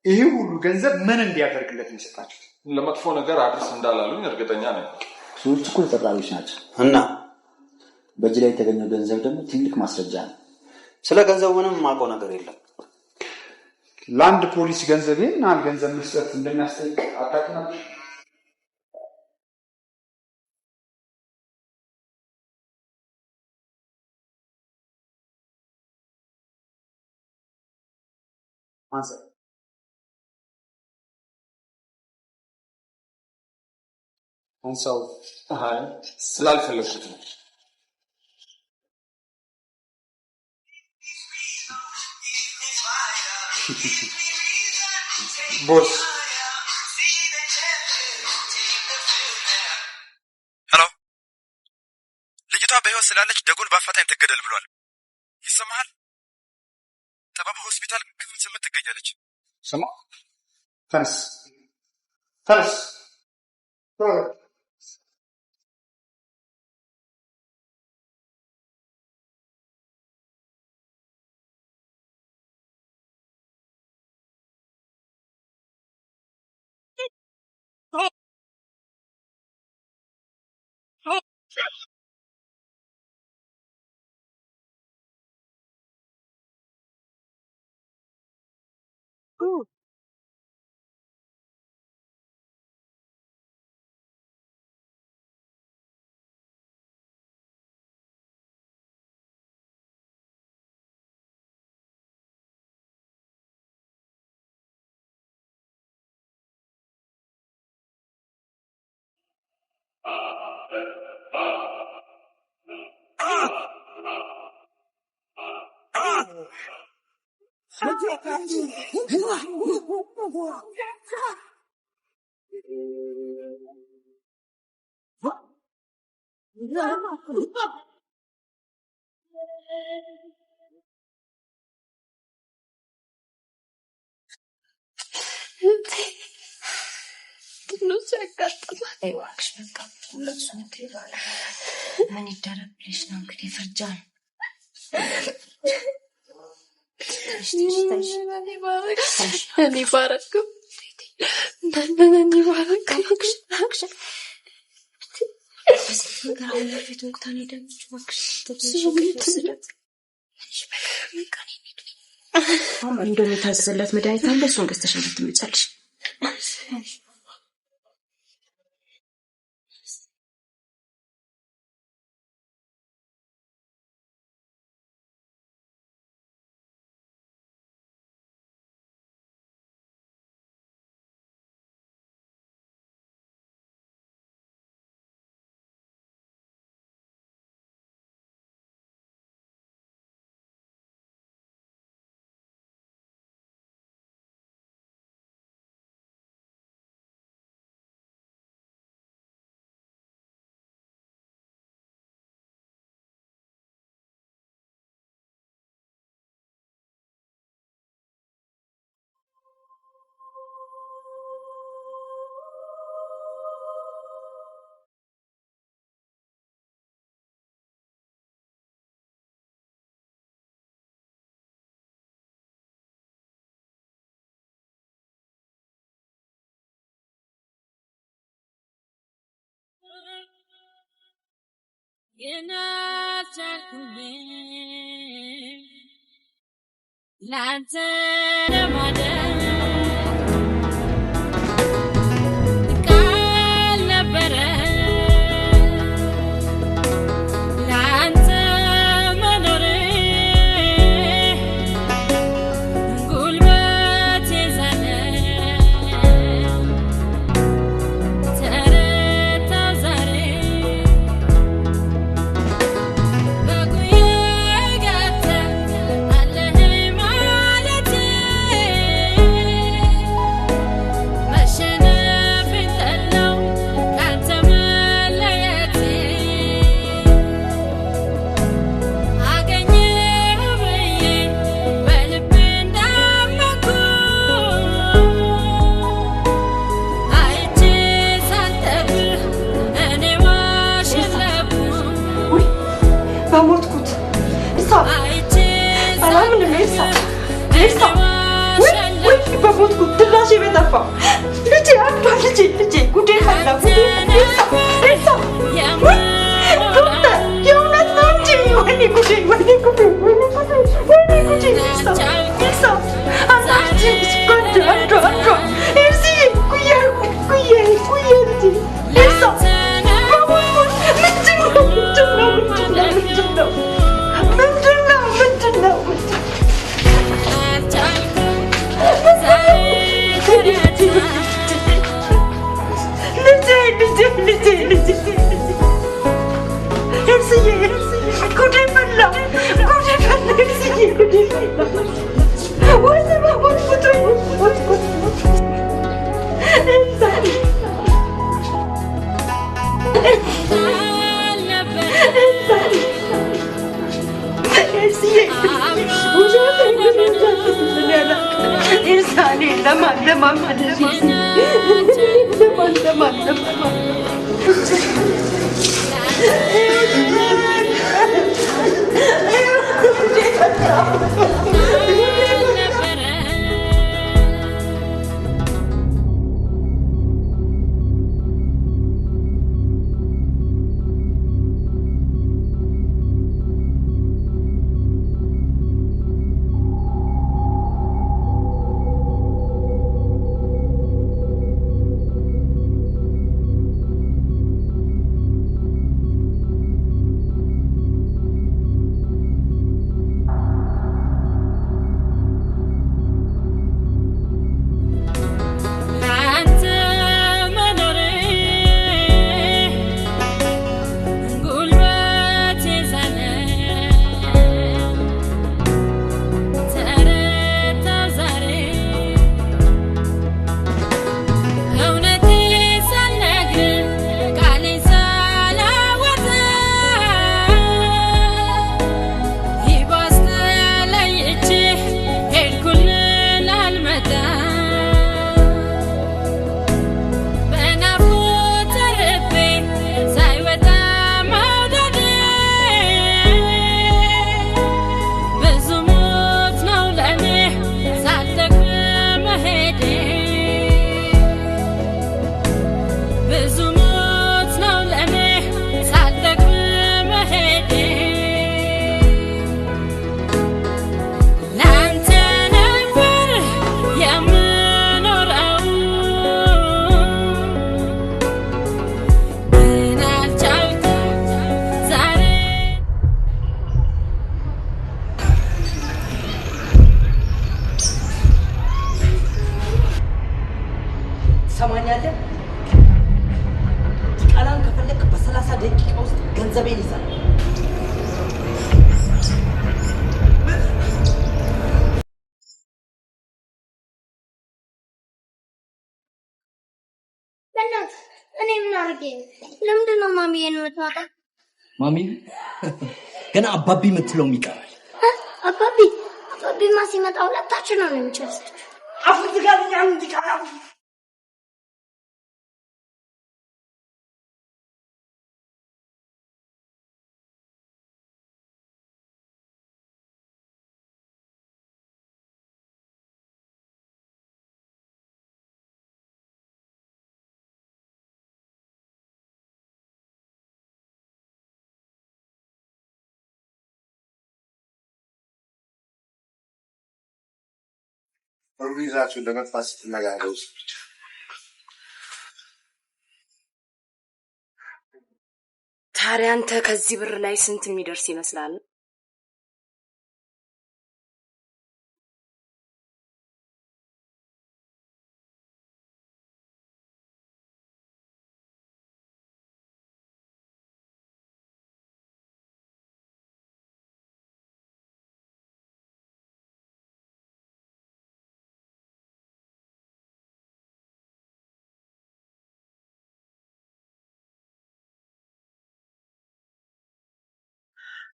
ይሄ ሁሉ ገንዘብ ምን እንዲያደርግለት ነው የሰጣችሁት?
ለመጥፎ ነገር አድርስ እንዳላሉኝ እርግጠኛ ነኝ።
ሰዎች እኮ ተጠራጣሪዎች ናቸው እና በእጅ ላይ የተገኘው ገንዘብ ደግሞ ትልቅ ማስረጃ ነው።
ስለ ገንዘቡ ምንም የማውቀው ነገር የለም። ለአንድ ፖሊስ ገንዘቤን አንድ ገንዘብ መስጠት እንደሚያስጠይቅ አታውቅም ነበር? አንሳው።
አይ ስላልፈለኩት ነው።
ቦስ ሄሎ፣ ልጅቷ በህይወት ስላለች ደጎል በአፋጣኝ ትገደል ብሏል። ይሰማሃል? ጠባባ ሆስፒታል ክፍል 8 ትገኛለች።
ስማ፣ ተነስ ተነስ።
ምን ይደረግልሽ ነው እንግዲህ ፍርጃን
እኔ ባረክም እንደነን ባረክም
እንደውም የታዘዘላት መድኃኒት አለ እሱን ገዝተሽ እንድትመጫለሽ
ትሰማኛለህ? ቃላን ከፈለክ በ30 ደቂቃ ውስጥ ገንዘቤን ይዛል።
በእናትህ እኔ ምን አድርጌ ነው? ለምንድን ነው ማሚዬን የምትዋጣው?
ማሚ ገና አባቢ የምትለውም ይቀራል።
አባቢማ ሲመጣ ሁለታችን ነው የሚጨርሳችሁ።
አፉ ዝጋልኝ አንድ ቃል
ይዛችሁ ለመጥፋት ስትነጋገሩ
ታዲያ አንተ ከዚህ ብር ላይ ስንት የሚደርስ ይመስላል?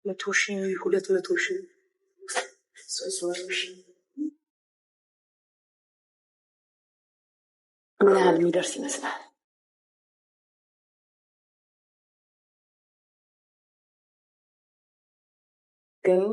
መቶ ሺህ 200 ሺህ 300 ሺህ
ምን ያህል የሚደርስ ይመስላል? ግን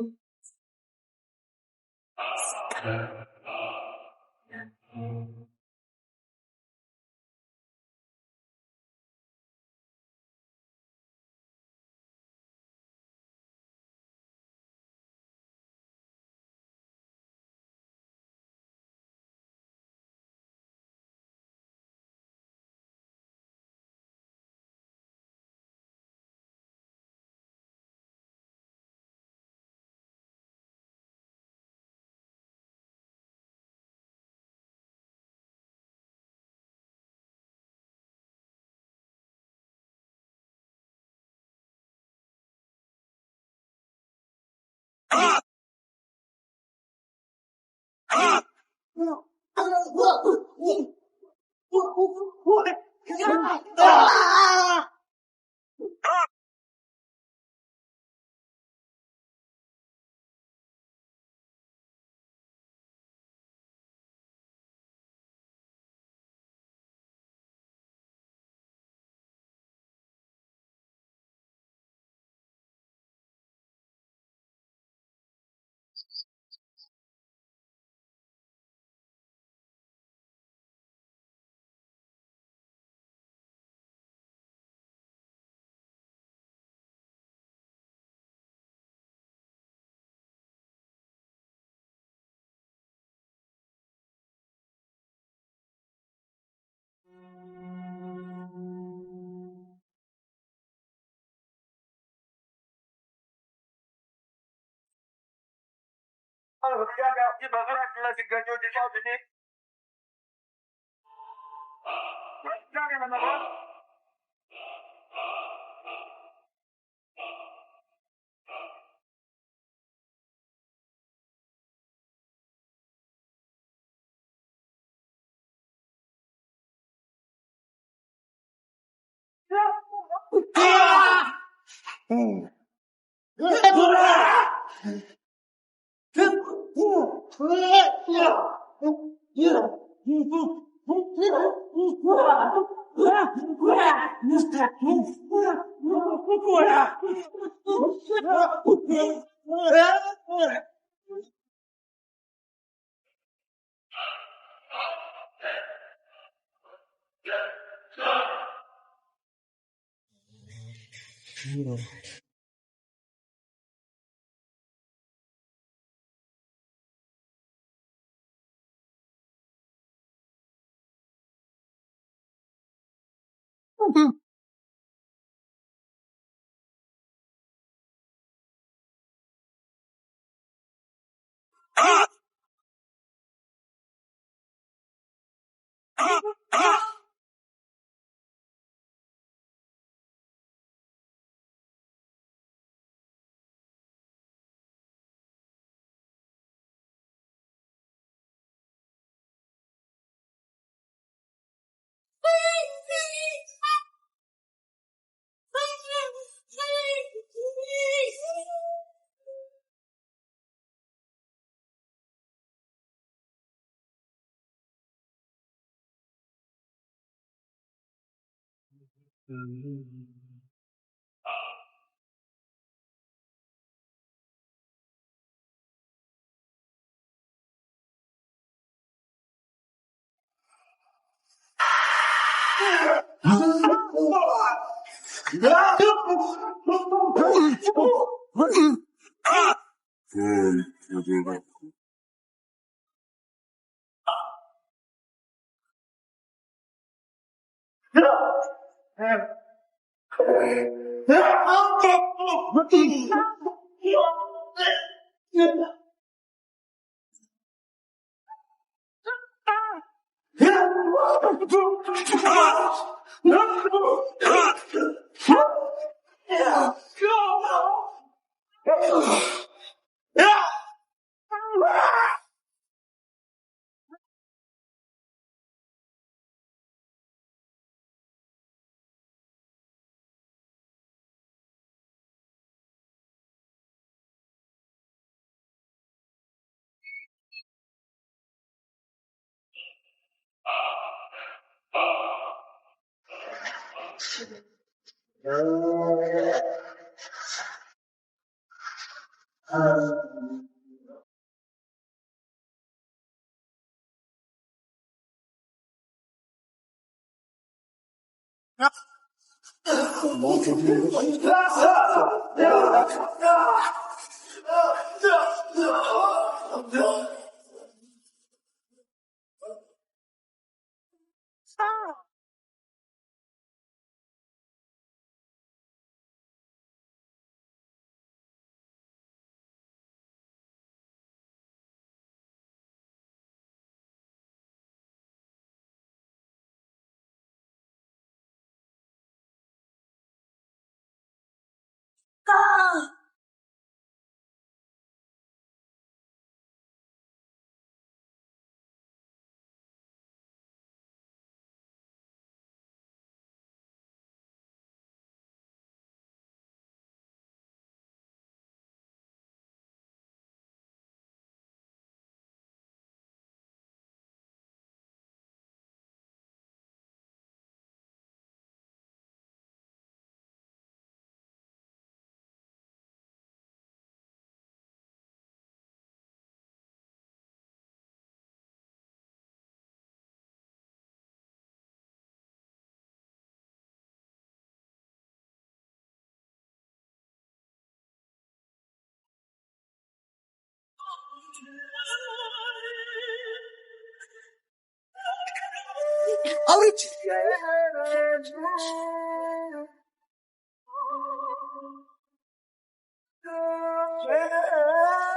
አውርጅ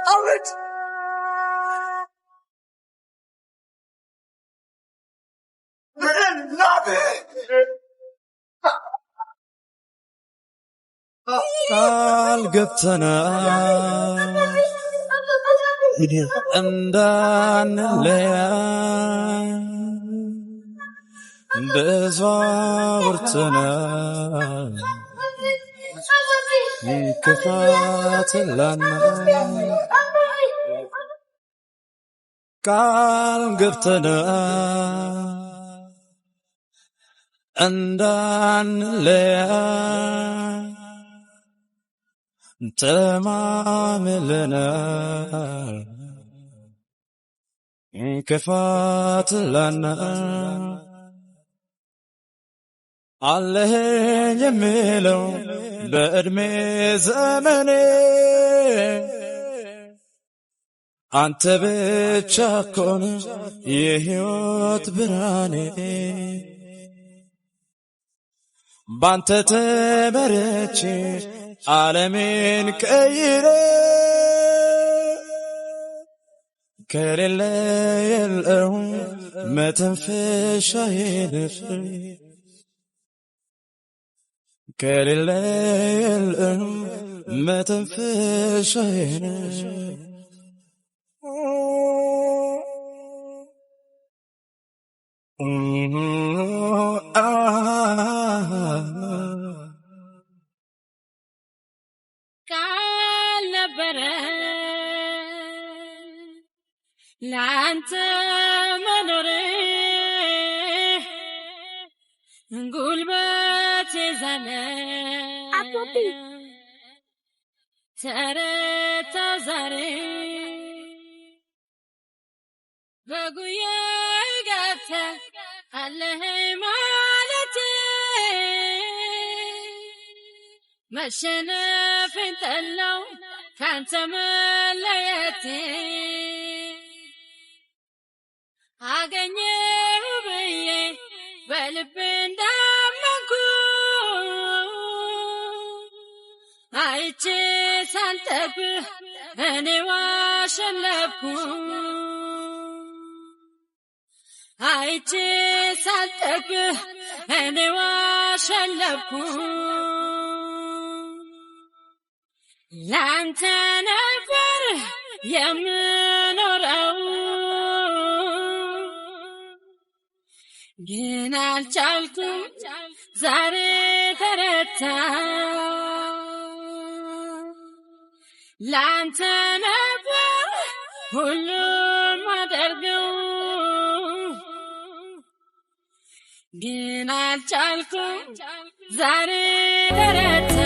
አውርጅ
ቃል ገብተናል እንዳንለያይ ብዙ አውርተናል ክፋት ላናይ ቃል ገብተናል እንዳንለያይ ተማምለናል ክፋት ላናይ አለኝ የምለው በዕድሜ ዘመኔ አንተ ብቻ ኮን የሕይወት ብርሃኔ ባንተ ተመረቼ ዓለሜን ቀይረ ከሌለ የለው መተንፈሻዬን ከሌለ የለው መተንፈሻዬን
ቃል ነበረ ለአንተ መኖሬ ጉልበቴ ተረታ ዛሬ በጉያይ ገብተህ አለህ ማለት መሸነፍን ጠላው ካንተ መለየቴ አገኘሁ ብዬ በልብ እንዳመንኩ አይቼ ሳልጠግብህ እኔ ዋሸለብኩ አይቼ ሳልጠግብህ እኔ ዋሸለብኩ ላንተ ነበር የምኖረው ግን አልቻልኩም ዛሬ ተረታ ላንተ ነበር ሁሉም ማደርገው ግን አልቻልኩም ዛሬ ተረታ